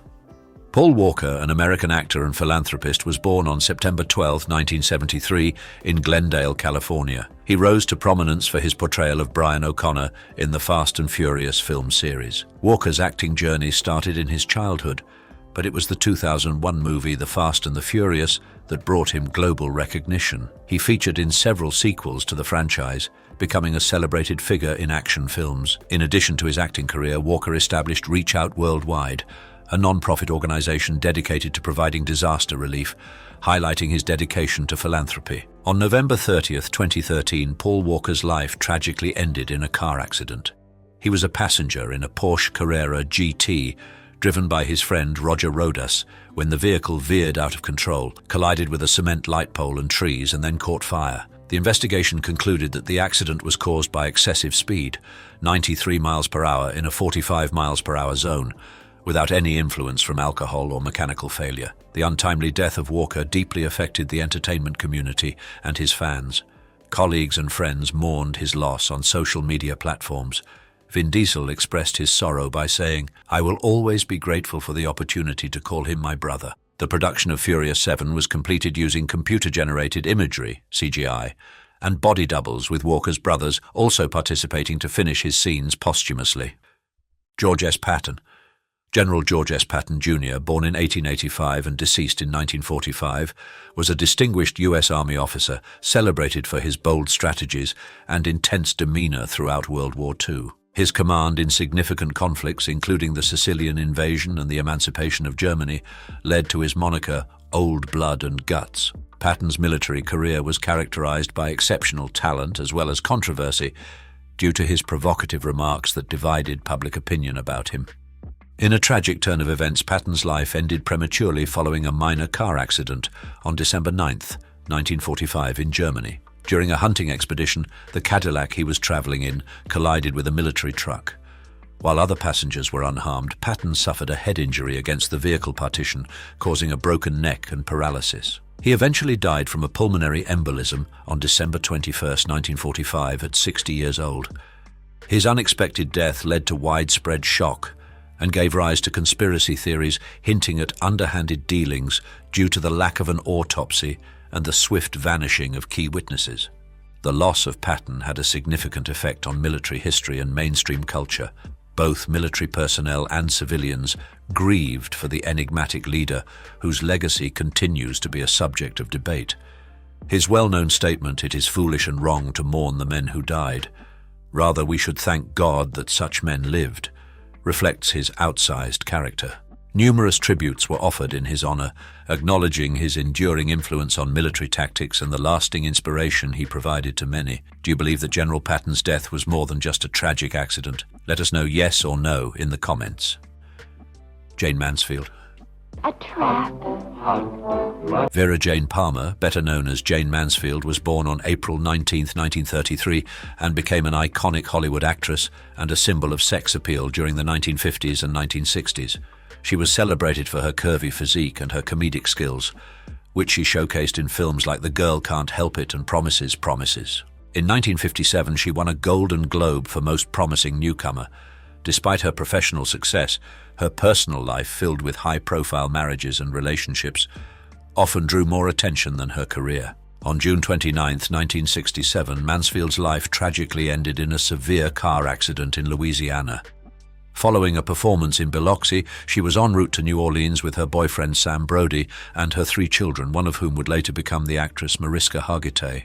Paul Walker, an American actor and philanthropist, was born on September 12, 1973, in Glendale, California. He rose to prominence for his portrayal of Brian O'Connor in the Fast and Furious film series. Walker's acting journey started in his childhood, but it was the 2001 movie The Fast and the Furious that brought him global recognition. He featured in several sequels to the franchise, becoming a celebrated figure in action films. In addition to his acting career, Walker established Reach Out Worldwide, a non-profit organization dedicated to providing disaster relief, highlighting his dedication to philanthropy. On November 30th, 2013, Paul Walker's life tragically ended in a car accident. He was a passenger in a Porsche Carrera GT, driven by his friend Roger Rodas, when the vehicle veered out of control, collided with a cement light pole and trees, and then caught fire. The investigation concluded that the accident was caused by excessive speed, 93 miles per hour in a 45 miles per hour zone, without any influence from alcohol or mechanical failure. The untimely death of Walker deeply affected the entertainment community and his fans. Colleagues and friends mourned his loss on social media platforms. Vin Diesel expressed his sorrow by saying, "I will always be grateful for the opportunity to call him my brother." The production of Furious 7 was completed using computer-generated imagery, CGI, and body doubles, with Walker's brothers also participating to finish his scenes posthumously. George S. Patton. General George S. Patton, Jr., born in 1885 and deceased in 1945, was a distinguished U.S. Army officer, celebrated for his bold strategies and intense demeanor throughout World War II. His command in significant conflicts, including the Sicilian invasion and the emancipation of Germany, led to his moniker, Old Blood and Guts. Patton's military career was characterized by exceptional talent as well as controversy, due to his provocative remarks that divided public opinion about him. In a tragic turn of events, Patton's life ended prematurely following a minor car accident on December 9, 1945, in Germany. During a hunting expedition, the Cadillac he was traveling in collided with a military truck. While other passengers were unharmed, Patton suffered a head injury against the vehicle partition, causing a broken neck and paralysis. He eventually died from a pulmonary embolism on December 21, 1945, at 60 years old. His unexpected death led to widespread shock and gave rise to conspiracy theories hinting at underhanded dealings due to the lack of an autopsy and the swift vanishing of key witnesses. The loss of Patton had a significant effect on military history and mainstream culture. Both military personnel and civilians grieved for the enigmatic leader whose legacy continues to be a subject of debate. His well-known statement, "It is foolish and wrong to mourn the men who died. Rather, we should thank God that such men lived," reflects his outsized character. Numerous tributes were offered in his honor, acknowledging his enduring influence on military tactics and the lasting inspiration he provided to many. Do you believe that General Patton's death was more than just a tragic accident? Let us know yes or no in the comments. Jane Mansfield. A trap. Vera Jane Palmer, better known as Jane Mansfield, was born on April 19, 1933, and became an iconic Hollywood actress and a symbol of sex appeal during the 1950s and 1960s. She was celebrated for her curvy physique and her comedic skills, which she showcased in films like The Girl Can't Help It and Promises, Promises. In 1957, she won a Golden Globe for Most Promising Newcomer. Despite her professional success, her personal life, filled with high-profile marriages and relationships, often drew more attention than her career. On June 29, 1967, Mansfield's life tragically ended in a severe car accident in Louisiana. Following a performance in Biloxi, she was en route to New Orleans with her boyfriend Sam Brody and her 3 children, one of whom would later become the actress Mariska Hargitay.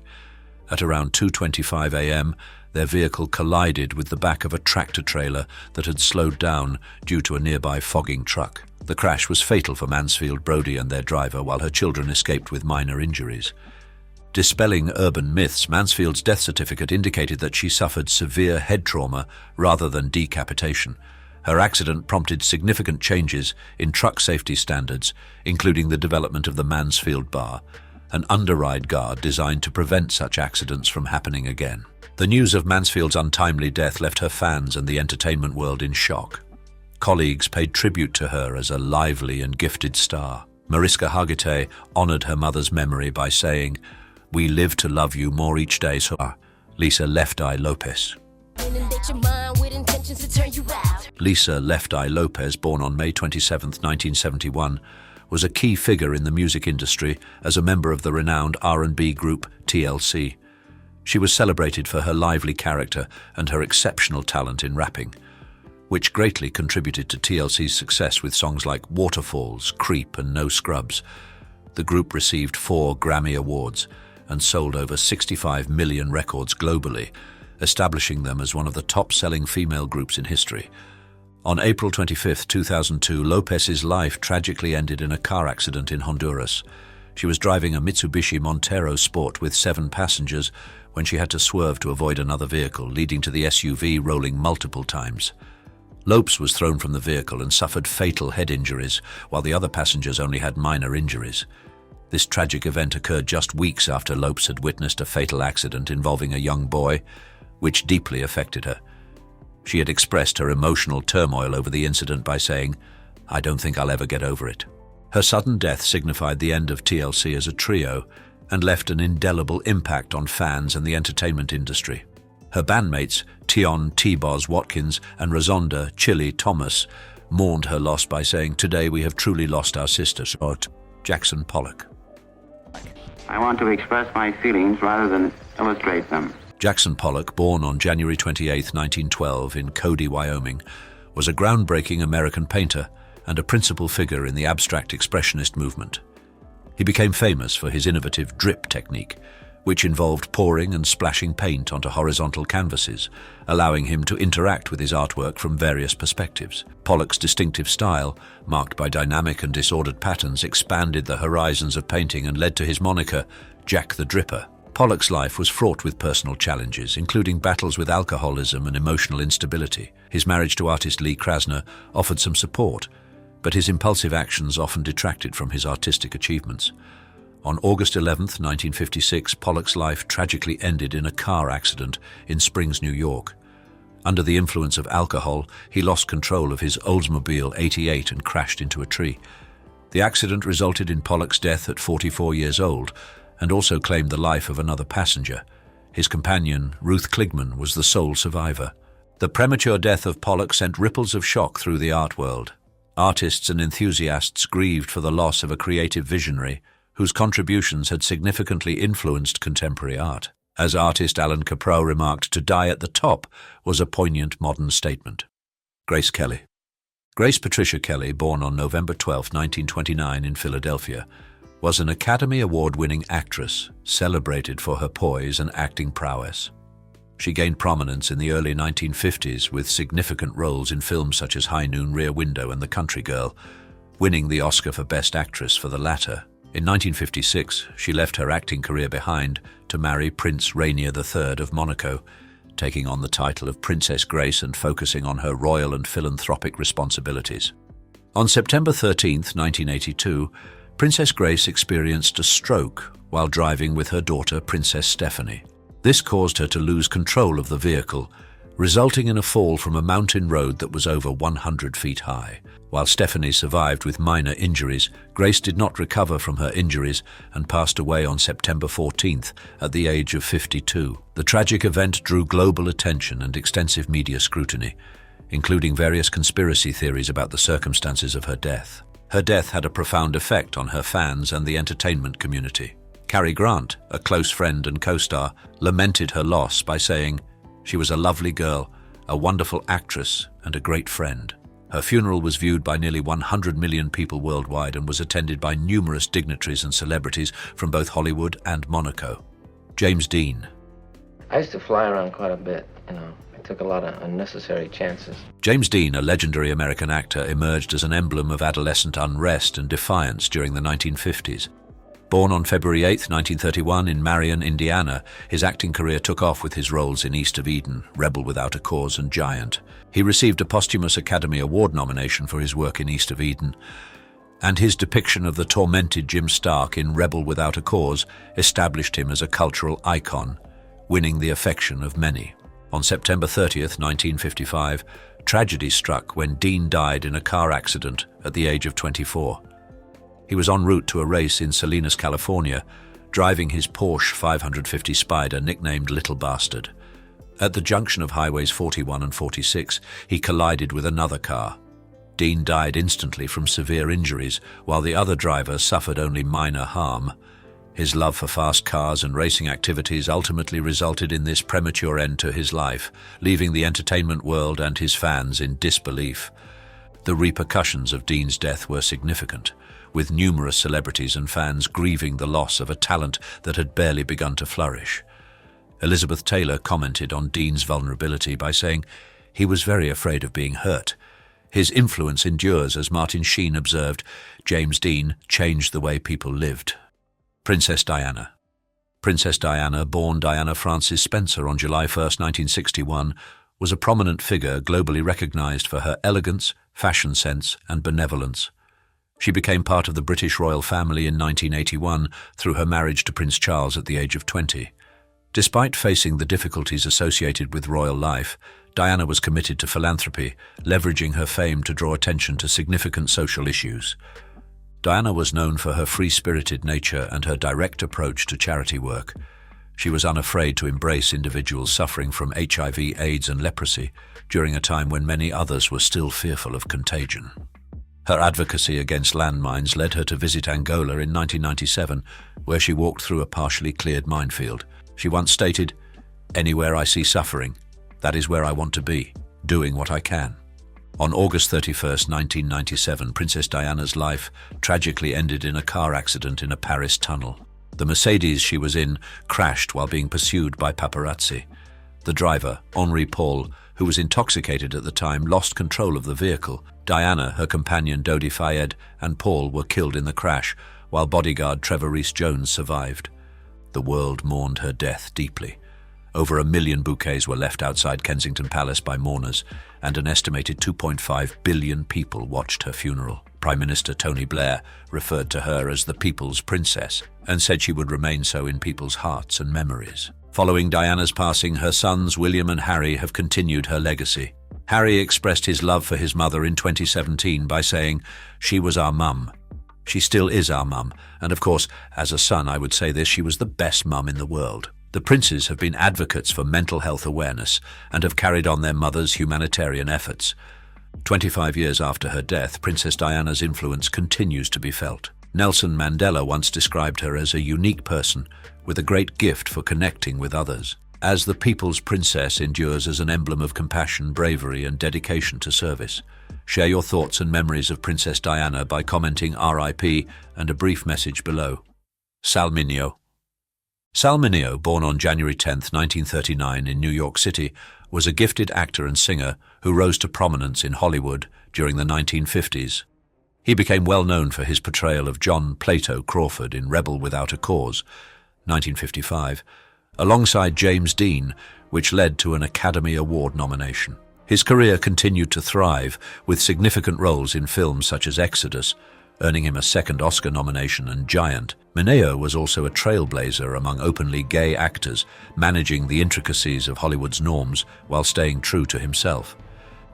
At around 2:25 a.m., their vehicle collided with the back of a tractor-trailer that had slowed down due to a nearby fogging truck. The crash was fatal for Mansfield, Brody and their driver, while her children escaped with minor injuries. Dispelling urban myths, Mansfield's death certificate indicated that she suffered severe head trauma rather than decapitation. Her accident prompted significant changes in truck safety standards, including the development of the Mansfield Bar, an underride guard designed to prevent such accidents from happening again. The news of Mansfield's untimely death left her fans and the entertainment world in shock. Colleagues paid tribute to her as a lively and gifted star. Mariska Hargitay honored her mother's memory by saying, "We live to love you more each day, so Lisa Left Eye Lopez." Lisa Left Eye Lopez, born on May 27, 1971, was a key figure in the music industry as a member of the renowned R&B group TLC. She was celebrated for her lively character and her exceptional talent in rapping, which greatly contributed to TLC's success with songs like Waterfalls, Creep, and No Scrubs. The group received 4 Grammy Awards and sold over 65 million records globally, establishing them as one of the top-selling female groups in history. On April 25, 2002, Lopez's life tragically ended in a car accident in Honduras. She was driving a Mitsubishi Montero Sport with 7 passengers when she had to swerve to avoid another vehicle, leading to the SUV rolling multiple times. Lopes was thrown from the vehicle and suffered fatal head injuries, while the other passengers only had minor injuries. This tragic event occurred just weeks after Lopes had witnessed a fatal accident involving a young boy, which deeply affected her. She had expressed her emotional turmoil over the incident by saying, "I don't think I'll ever get over it." Her sudden death signified the end of TLC as a trio and left an indelible impact on fans and the entertainment industry. Her bandmates, Tion T-Boz Watkins and Razonda Chili Thomas, mourned her loss by saying, "Today we have truly lost our sister." Jackson Pollock. I want to express my feelings rather than illustrate them. Jackson Pollock, born on January 28, 1912 in Cody, Wyoming, was a groundbreaking American painter and a principal figure in the abstract expressionist movement. He became famous for his innovative drip technique, which involved pouring and splashing paint onto horizontal canvases, allowing him to interact with his artwork from various perspectives. Pollock's distinctive style, marked by dynamic and disordered patterns, expanded the horizons of painting and led to his moniker, Jack the Dripper. Pollock's life was fraught with personal challenges, including battles with alcoholism and emotional instability. His marriage to artist Lee Krasner offered some support, but his impulsive actions often detracted from his artistic achievements. On August 11, 1956, Pollock's life tragically ended in a car accident in Springs, New York. Under the influence of alcohol, he lost control of his Oldsmobile 88 and crashed into a tree. The accident resulted in Pollock's death at 44 years old and also claimed the life of another passenger. His companion, Ruth Kligman, was the sole survivor. The premature death of Pollock sent ripples of shock through the art world. Artists and enthusiasts grieved for the loss of a creative visionary whose contributions had significantly influenced contemporary art. As artist Alan Caprow remarked, "To die at the top was a poignant modern statement." Grace Kelly. Grace Patricia Kelly, born on November 12, 1929 in Philadelphia, was an Academy Award-winning actress, celebrated for her poise and acting prowess. She gained prominence in the early 1950s with significant roles in films such as High Noon, Rear Window, and The Country Girl, winning the Oscar for Best Actress for the latter. In 1956, she left her acting career behind to marry Prince Rainier III of Monaco, taking on the title of Princess Grace and focusing on her royal and philanthropic responsibilities. On September 13, 1982, Princess Grace experienced a stroke while driving with her daughter, Princess Stephanie. This caused her to lose control of the vehicle, resulting in a fall from a mountain road that was over 100 feet high. While Stephanie survived with minor injuries, Grace did not recover from her injuries and passed away on September 14th at the age of 52. The tragic event drew global attention and extensive media scrutiny, including various conspiracy theories about the circumstances of her death. Her death had a profound effect on her fans and the entertainment community. Cary Grant, a close friend and co-star, lamented her loss by saying, "She was a lovely girl, a wonderful actress, and a great friend." Her funeral was viewed by nearly 100 million people worldwide and was attended by numerous dignitaries and celebrities from both Hollywood and Monaco. James Dean. I used to fly around quite a bit, I took a lot of unnecessary chances. James Dean, a legendary American actor, emerged as an emblem of adolescent unrest and defiance during the 1950s. Born on February 8, 1931 in Marion, Indiana, his acting career took off with his roles in East of Eden, Rebel Without a Cause, and Giant. He received a posthumous Academy Award nomination for his work in East of Eden, and his depiction of the tormented Jim Stark in Rebel Without a Cause established him as a cultural icon, winning the affection of many. On September 30th, 1955, tragedy struck when Dean died in a car accident at the age of 24. He was en route to a race in Salinas, California, driving his Porsche 550 Spider, nicknamed Little Bastard. At the junction of highways 41 and 46, he collided with another car. Dean died instantly from severe injuries, while the other driver suffered only minor harm. His love for fast cars and racing activities ultimately resulted in this premature end to his life, leaving the entertainment world and his fans in disbelief. The repercussions of Dean's death were significant, with numerous celebrities and fans grieving the loss of a talent that had barely begun to flourish. Elizabeth Taylor commented on Dean's vulnerability by saying, "He was very afraid of being hurt. His influence endures," as Martin Sheen observed. James Dean changed the way people lived. Princess Diana. Princess Diana, born Diana Frances Spencer on July 1, 1961, was a prominent figure globally recognized for her elegance, fashion sense, and benevolence. She became part of the British royal family in 1981 through her marriage to Prince Charles at the age of 20. Despite facing the difficulties associated with royal life, Diana was committed to philanthropy, leveraging her fame to draw attention to significant social issues. Diana was known for her free-spirited nature and her direct approach to charity work. She was unafraid to embrace individuals suffering from HIV, AIDS, and leprosy during a time when many others were still fearful of contagion. Her advocacy against landmines led her to visit Angola in 1997, where she walked through a partially cleared minefield. She once stated, "Anywhere I see suffering, that is where I want to be, doing what I can." On August 31, 1997, Princess Diana's life tragically ended in a car accident in a Paris tunnel. The Mercedes she was in crashed while being pursued by paparazzi. The driver, Henri Paul, who was intoxicated at the time, lost control of the vehicle. Diana, her companion Dodi Fayed, and Paul were killed in the crash, while bodyguard Trevor Rees-Jones survived. The world mourned her death deeply. Over 1 million bouquets were left outside Kensington Palace by mourners, and an estimated 2.5 billion people watched her funeral. Prime Minister Tony Blair referred to her as the People's Princess and said she would remain so in people's hearts and memories. Following Diana's passing, her sons William and Harry have continued her legacy. Harry expressed his love for his mother in 2017 by saying, "She was our mum. She still is our mum, and of course, as a son I would say this, she was the best mum in the world." The princes have been advocates for mental health awareness and have carried on their mother's humanitarian efforts. 25 years after her death, Princess Diana's influence continues to be felt. Nelson Mandela once described her as a unique person with a great gift for connecting with others. As the People's Princess endures as an emblem of compassion, bravery, and dedication to service. Share your thoughts and memories of Princess Diana by commenting RIP and a brief message below. Sal Mineo. Sal Mineo, born on January 10, 1939 in New York City, was a gifted actor and singer who rose to prominence in Hollywood during the 1950s. He became well known for his portrayal of John Plato Crawford in Rebel Without a Cause, 1955, alongside James Dean, which led to an Academy Award nomination. His career continued to thrive, with significant roles in films such as Exodus, earning him a second Oscar nomination, and Giant, Mineo was also a trailblazer among openly gay actors, managing the intricacies of Hollywood's norms while staying true to himself.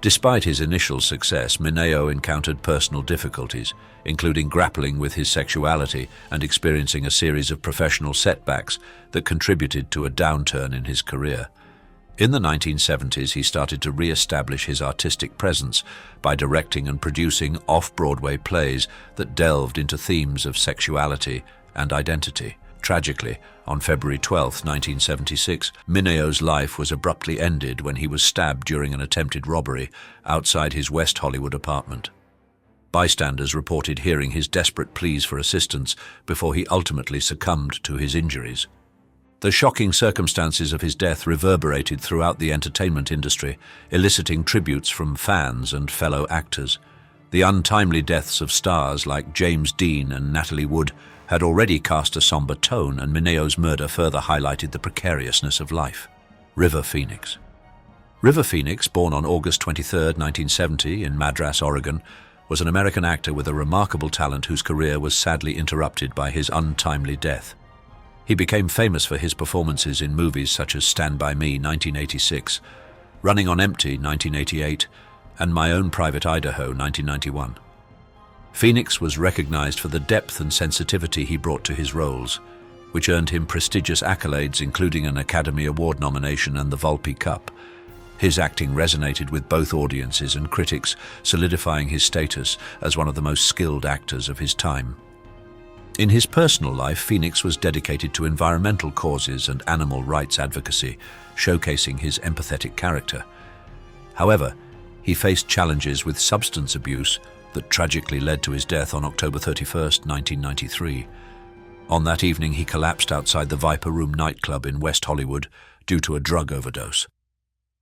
Despite his initial success, Mineo encountered personal difficulties, including grappling with his sexuality and experiencing a series of professional setbacks that contributed to a downturn in his career. In the 1970s, he started to re-establish his artistic presence by directing and producing off-Broadway plays that delved into themes of sexuality and identity. Tragically, on February 12, 1976, Mineo's life was abruptly ended when he was stabbed during an attempted robbery outside his West Hollywood apartment. Bystanders reported hearing his desperate pleas for assistance before he ultimately succumbed to his injuries. The shocking circumstances of his death reverberated throughout the entertainment industry, eliciting tributes from fans and fellow actors. The untimely deaths of stars like James Dean and Natalie Wood had already cast a somber tone, and Mineo's murder further highlighted the precariousness of life. River Phoenix. River Phoenix, born on August 23, 1970 in Madras, Oregon, was an American actor with a remarkable talent whose career was sadly interrupted by his untimely death. He became famous for his performances in movies such as Stand By Me, 1986, Running on Empty, 1988, and My Own Private Idaho, 1991. Phoenix was recognized for the depth and sensitivity he brought to his roles, which earned him prestigious accolades including an Academy Award nomination and the Volpe Cup. His acting resonated with both audiences and critics, solidifying his status as one of the most skilled actors of his time. In his personal life, Phoenix was dedicated to environmental causes and animal rights advocacy, showcasing his empathetic character. However, he faced challenges with substance abuse that tragically led to his death on October 31, 1993. On that evening, he collapsed outside the Viper Room nightclub in West Hollywood due to a drug overdose.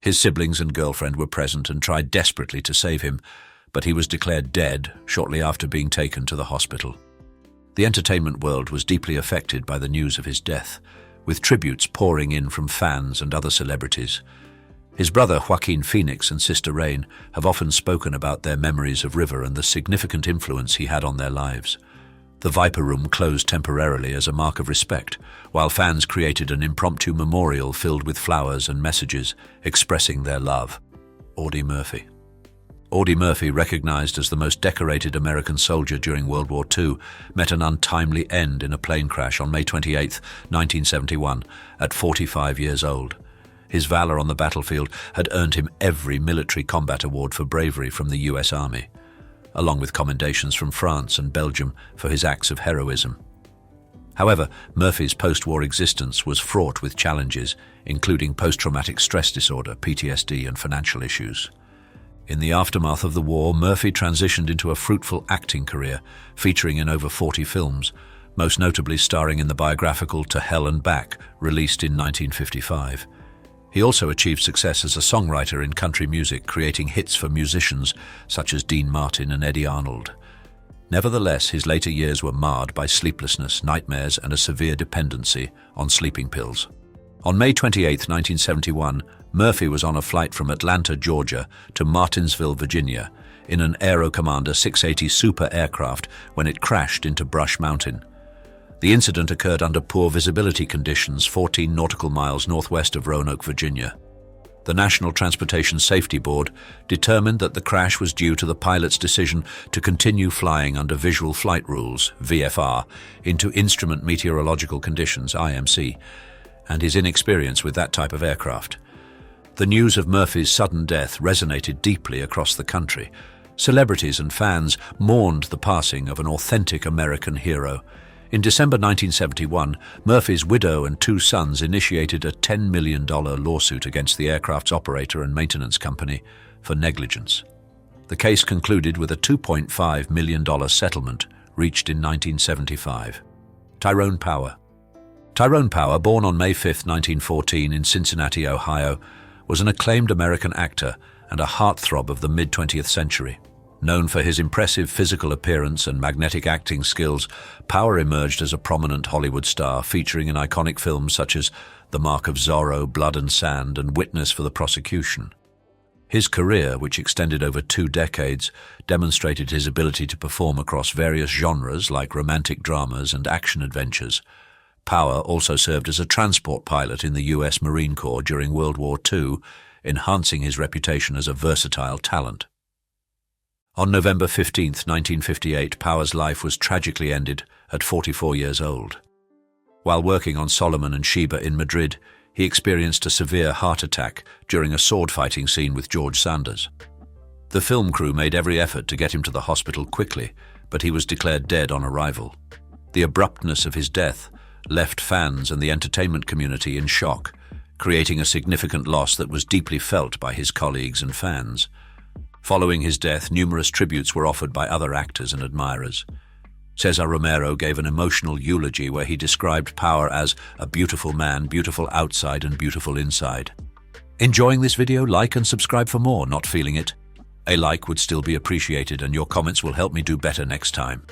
His siblings and girlfriend were present and tried desperately to save him, but he was declared dead shortly after being taken to the hospital. The entertainment world was deeply affected by the news of his death, with tributes pouring in from fans and other celebrities. His brother Joaquin Phoenix and sister Rain have often spoken about their memories of River and the significant influence he had on their lives. The Viper Room closed temporarily as a mark of respect, while fans created an impromptu memorial filled with flowers and messages expressing their love. Audie Murphy. Audie Murphy, recognized as the most decorated American soldier during World War II, met an untimely end in a plane crash on May 28, 1971, at 45 years old. His valor on the battlefield had earned him every military combat award for bravery from the U.S. Army, along with commendations from France and Belgium for his acts of heroism. However, Murphy's post-war existence was fraught with challenges, including post-traumatic stress disorder, PTSD, and financial issues. In the aftermath of the war, Murphy transitioned into a fruitful acting career, featuring in over 40 films, most notably starring in the biographical To Hell and Back, released in 1955. He also achieved success as a songwriter in country music, creating hits for musicians such as Dean Martin and Eddie Arnold. Nevertheless, his later years were marred by sleeplessness, nightmares, and a severe dependency on sleeping pills. On May 28, 1971, Murphy was on a flight from Atlanta, Georgia, to Martinsville, Virginia, in an Aero Commander 680 Super aircraft when it crashed into Brush Mountain. The incident occurred under poor visibility conditions 14 nautical miles northwest of Roanoke, Virginia. The National Transportation Safety Board determined that the crash was due to the pilot's decision to continue flying under Visual Flight Rules, VFR, into instrument meteorological conditions, IMC, and his inexperience with that type of aircraft. The news of Murphy's sudden death resonated deeply across the country. Celebrities and fans mourned the passing of an authentic American hero. In December 1971, Murphy's widow and 2 sons initiated a $10 million lawsuit against the aircraft's operator and maintenance company for negligence. The case concluded with a $2.5 million settlement reached in 1975. Tyrone Power. Tyrone Power, born on May 5, 1914 in Cincinnati, Ohio, was an acclaimed American actor and a heartthrob of the mid-20th century. Known for his impressive physical appearance and magnetic acting skills, Power emerged as a prominent Hollywood star, featuring in iconic films such as The Mark of Zorro, Blood and Sand, and Witness for the Prosecution. His career, which extended over 2 decades, demonstrated his ability to perform across various genres like romantic dramas and action adventures. Power also served as a transport pilot in the U.S. Marine Corps during World War II, enhancing his reputation as a versatile talent. On November 15, 1958, Power's life was tragically ended at 44 years old. While working on Solomon and Sheba in Madrid, he experienced a severe heart attack during a sword-fighting scene with George Sanders. The film crew made every effort to get him to the hospital quickly, but he was declared dead on arrival. The abruptness of his death left fans and the entertainment community in shock, creating a significant loss that was deeply felt by his colleagues and fans. Following his death, numerous tributes were offered by other actors and admirers. Cesar Romero gave an emotional eulogy where he described Power as a beautiful man, beautiful outside and beautiful inside. Enjoying this video? Like and subscribe for more. Not feeling it? A like would still be appreciated, and your comments will help me do better next time.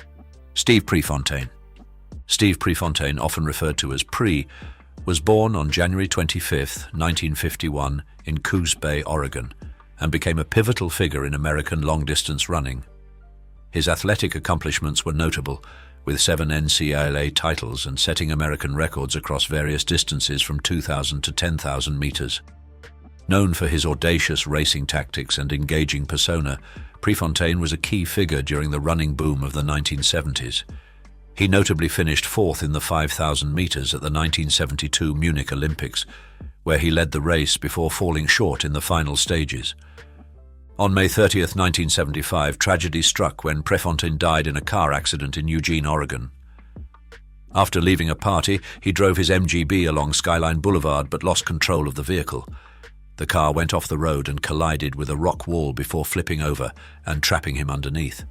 Steve Prefontaine. Steve Prefontaine, often referred to as Pre, was born on January 25, 1951 in Coos Bay, Oregon, and became a pivotal figure in American long-distance running. His athletic accomplishments were notable, with 7 NCAA titles and setting American records across various distances from 2,000 to 10,000 meters. Known for his audacious racing tactics and engaging persona, Prefontaine was a key figure during the running boom of the 1970s. He notably finished 4th in the 5,000 meters at the 1972 Munich Olympics, where he led the race before falling short in the final stages. On May 30, 1975, tragedy struck when Prefontaine died in a car accident in Eugene, Oregon. After leaving a party, he drove his MGB along Skyline Boulevard but lost control of the vehicle. The car went off the road and collided with a rock wall before flipping over and trapping him underneath.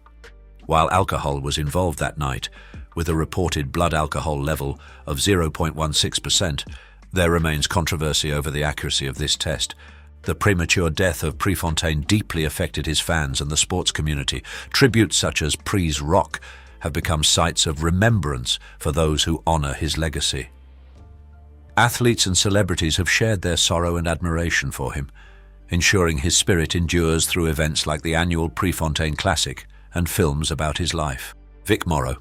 While alcohol was involved that night, with a reported blood alcohol level of 0.16%, there remains controversy over the accuracy of this test. The premature death of Prefontaine deeply affected his fans and the sports community. Tributes such as Pre's Rock have become sites of remembrance for those who honor his legacy. Athletes and celebrities have shared their sorrow and admiration for him, ensuring his spirit endures through events like the annual Prefontaine Classic and films about his life. Vic Morrow.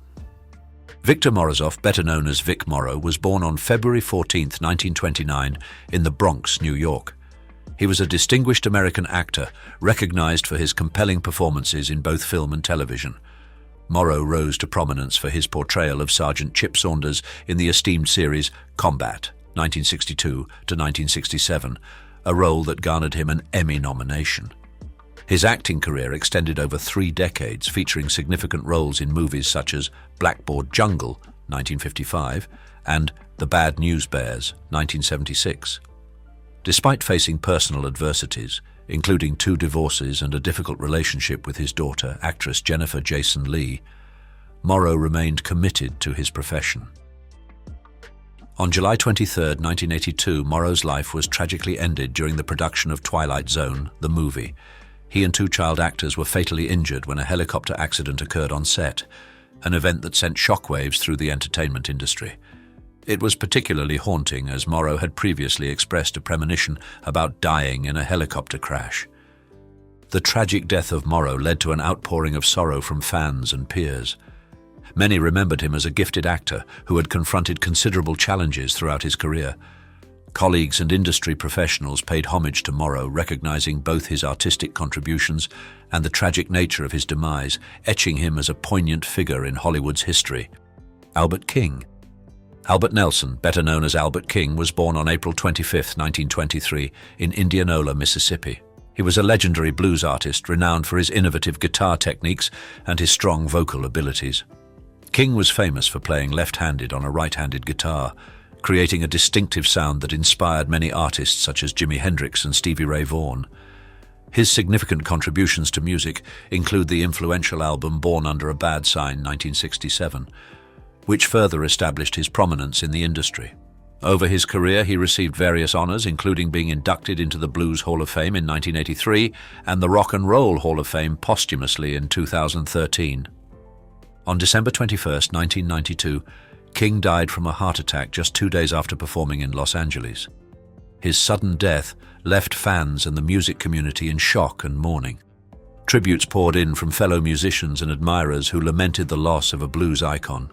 Victor Morozov, better known as Vic Morrow, was born on February 14, 1929, in the Bronx, New York. He was a distinguished American actor, recognized for his compelling performances in both film and television. Morrow rose to prominence for his portrayal of Sergeant Chip Saunders in the esteemed series Combat, 1962 to 1967, a role that garnered him an Emmy nomination. His acting career extended over 3 decades, featuring significant roles in movies such as Blackboard Jungle, 1955, and The Bad News Bears, 1976. Despite facing personal adversities, including 2 divorces and a difficult relationship with his daughter, actress Jennifer Jason Leigh, Morrow remained committed to his profession. On July 23, 1982, Morrow's life was tragically ended during the production of Twilight Zone, the movie. He and 2 child actors were fatally injured when a helicopter accident occurred on set, an event that sent shockwaves through the entertainment industry. It was particularly haunting as Morrow had previously expressed a premonition about dying in a helicopter crash. The tragic death of Morrow led to an outpouring of sorrow from fans and peers. Many remembered him as a gifted actor who had confronted considerable challenges throughout his career. Colleagues and industry professionals paid homage to Morrow, recognizing both his artistic contributions and the tragic nature of his demise, etching him as a poignant figure in Hollywood's history. Albert King. Albert Nelson, better known as Albert King, was born on April 25, 1923, in Indianola, Mississippi. He was a legendary blues artist, renowned for his innovative guitar techniques and his strong vocal abilities. King was famous for playing left-handed on a right-handed guitar, creating a distinctive sound that inspired many artists such as Jimi Hendrix and Stevie Ray Vaughan. His significant contributions to music include the influential album Born Under a Bad Sign, 1967, which further established his prominence in the industry. Over his career, he received various honors, including being inducted into the Blues Hall of Fame in 1983 and the Rock and Roll Hall of Fame posthumously in 2013. On December 21, 1992, King died from a heart attack just 2 days after performing in Los Angeles. His sudden death left fans and the music community in shock and mourning. Tributes poured in from fellow musicians and admirers who lamented the loss of a blues icon.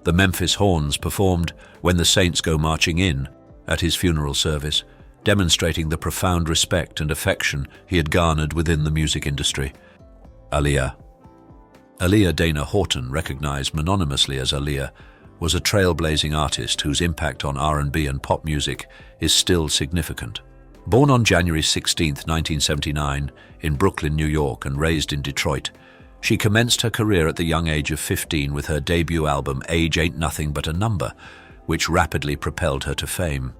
The Memphis Horns performed "When the Saints Go Marching In" at his funeral service, demonstrating the profound respect and affection he had garnered within the music industry. Aaliyah. Aaliyah Dana Horton, recognized mononymously as Aaliyah, was a trailblazing artist whose impact on R&B and pop music is still significant. Born on January 16, 1979, in Brooklyn, New York, and raised in Detroit, she commenced her career at the young age of 15 with her debut album Age Ain't Nothing But a Number, which rapidly propelled her to fame.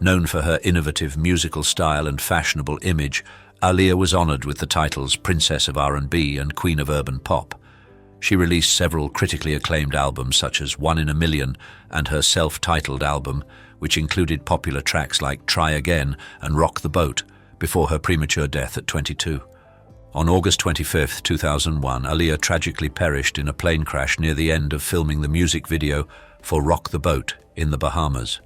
Known for her innovative musical style and fashionable image, Aaliyah was honored with the titles Princess of R&B and Queen of Urban Pop. She released several critically acclaimed albums such as One in a Million and her self-titled album, which included popular tracks like Try Again and Rock the Boat, before her premature death at 22. On August 25, 2001, Aaliyah tragically perished in a plane crash near the end of filming the music video for Rock the Boat in the Bahamas.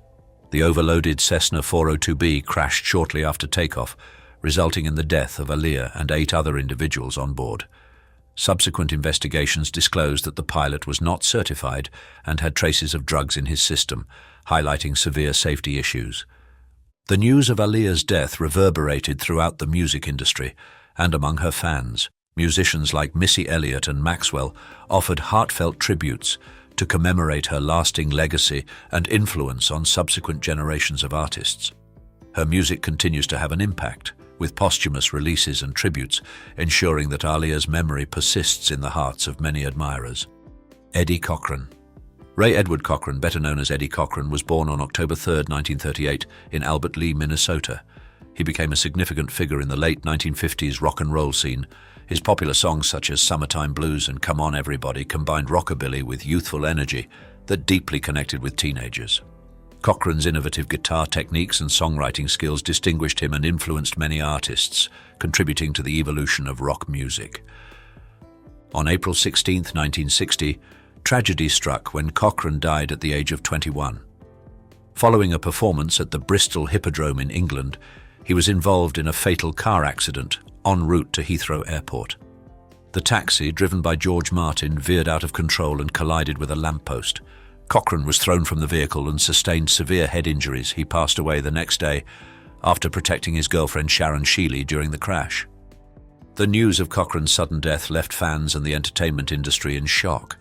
The overloaded Cessna 402B crashed shortly after takeoff, resulting in the death of Aaliyah and 8 other individuals on board. Subsequent investigations disclosed that the pilot was not certified and had traces of drugs in his system, highlighting severe safety issues. The news of Aaliyah's death reverberated throughout the music industry and among her fans. Musicians like Missy Elliott and Maxwell offered heartfelt tributes to commemorate her lasting legacy and influence on subsequent generations of artists. Her music continues to have an impact, with posthumous releases and tributes, ensuring that Aaliyah's memory persists in the hearts of many admirers. Eddie Cochran. Ray Edward Cochran, better known as Eddie Cochran, was born on October 3, 1938, in Albert Lea, Minnesota. He became a significant figure in the late 1950s rock and roll scene. His popular songs such as Summertime Blues and Come On Everybody combined rockabilly with youthful energy that deeply connected with teenagers. Cochran's innovative guitar techniques and songwriting skills distinguished him and influenced many artists, contributing to the evolution of rock music. On April 16, 1960, tragedy struck when Cochran died at the age of 21. Following a performance at the Bristol Hippodrome in England, he was involved in a fatal car accident en route to Heathrow Airport. The taxi, driven by George Martin, veered out of control and collided with a lamppost. Cochran was thrown from the vehicle and sustained severe head injuries. He passed away the next day after protecting his girlfriend Sharon Shealy during the crash. The news of Cochran's sudden death left fans and the entertainment industry in shock.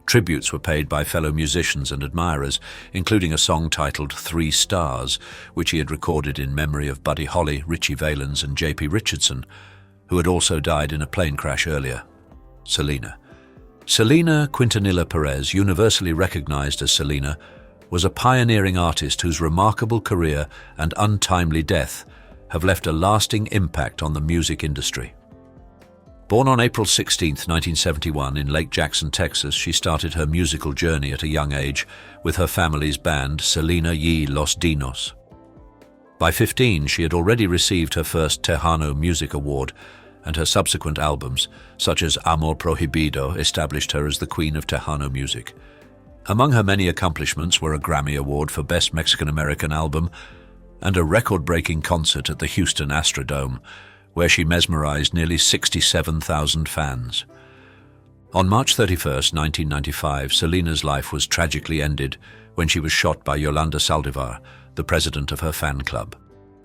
Tributes were paid by fellow musicians and admirers, including a song titled 3 Stars, which he had recorded in memory of Buddy Holly, Richie Valens, and J.P. Richardson, who had also died in a plane crash earlier. Selena. Selena Quintanilla Perez, universally recognized as Selena, was a pioneering artist whose remarkable career and untimely death have left a lasting impact on the music industry. Born on April 16, 1971, in Lake Jackson, Texas, she started her musical journey at a young age with her family's band, Selena y Los Dinos. By 15, she had already received her first Tejano Music Award, and her subsequent albums, such as Amor Prohibido, established her as the queen of Tejano music. Among her many accomplishments were a Grammy Award for Best Mexican-American Album and a record-breaking concert at the Houston Astrodome, where she mesmerized nearly 67,000 fans. On March 31, 1995, Selena's life was tragically ended when she was shot by Yolanda Saldivar, the president of her fan club.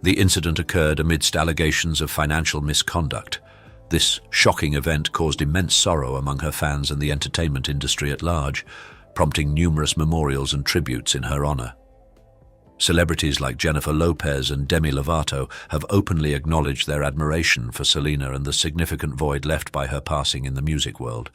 The incident occurred amidst allegations of financial misconduct. This shocking event caused immense sorrow among her fans and the entertainment industry at large, prompting numerous memorials and tributes in her honor. Celebrities like Jennifer Lopez and Demi Lovato have openly acknowledged their admiration for Selena and the significant void left by her passing in the music world.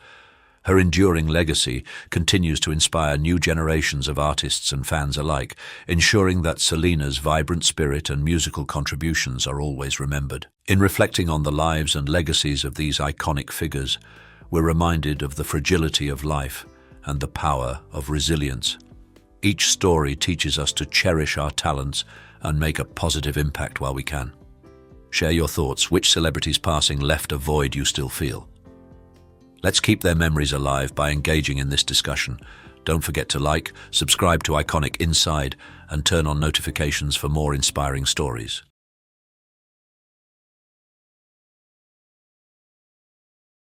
Her enduring legacy continues to inspire new generations of artists and fans alike, ensuring that Selena's vibrant spirit and musical contributions are always remembered. In reflecting on the lives and legacies of these iconic figures, we're reminded of the fragility of life and the power of resilience. Each story teaches us to cherish our talents and make a positive impact while we can. Share your thoughts. Which celebrity's passing left a void you still feel? Let's keep their memories alive by engaging in this discussion. Don't forget to like, subscribe to Iconic Inside, and turn on notifications for more inspiring stories.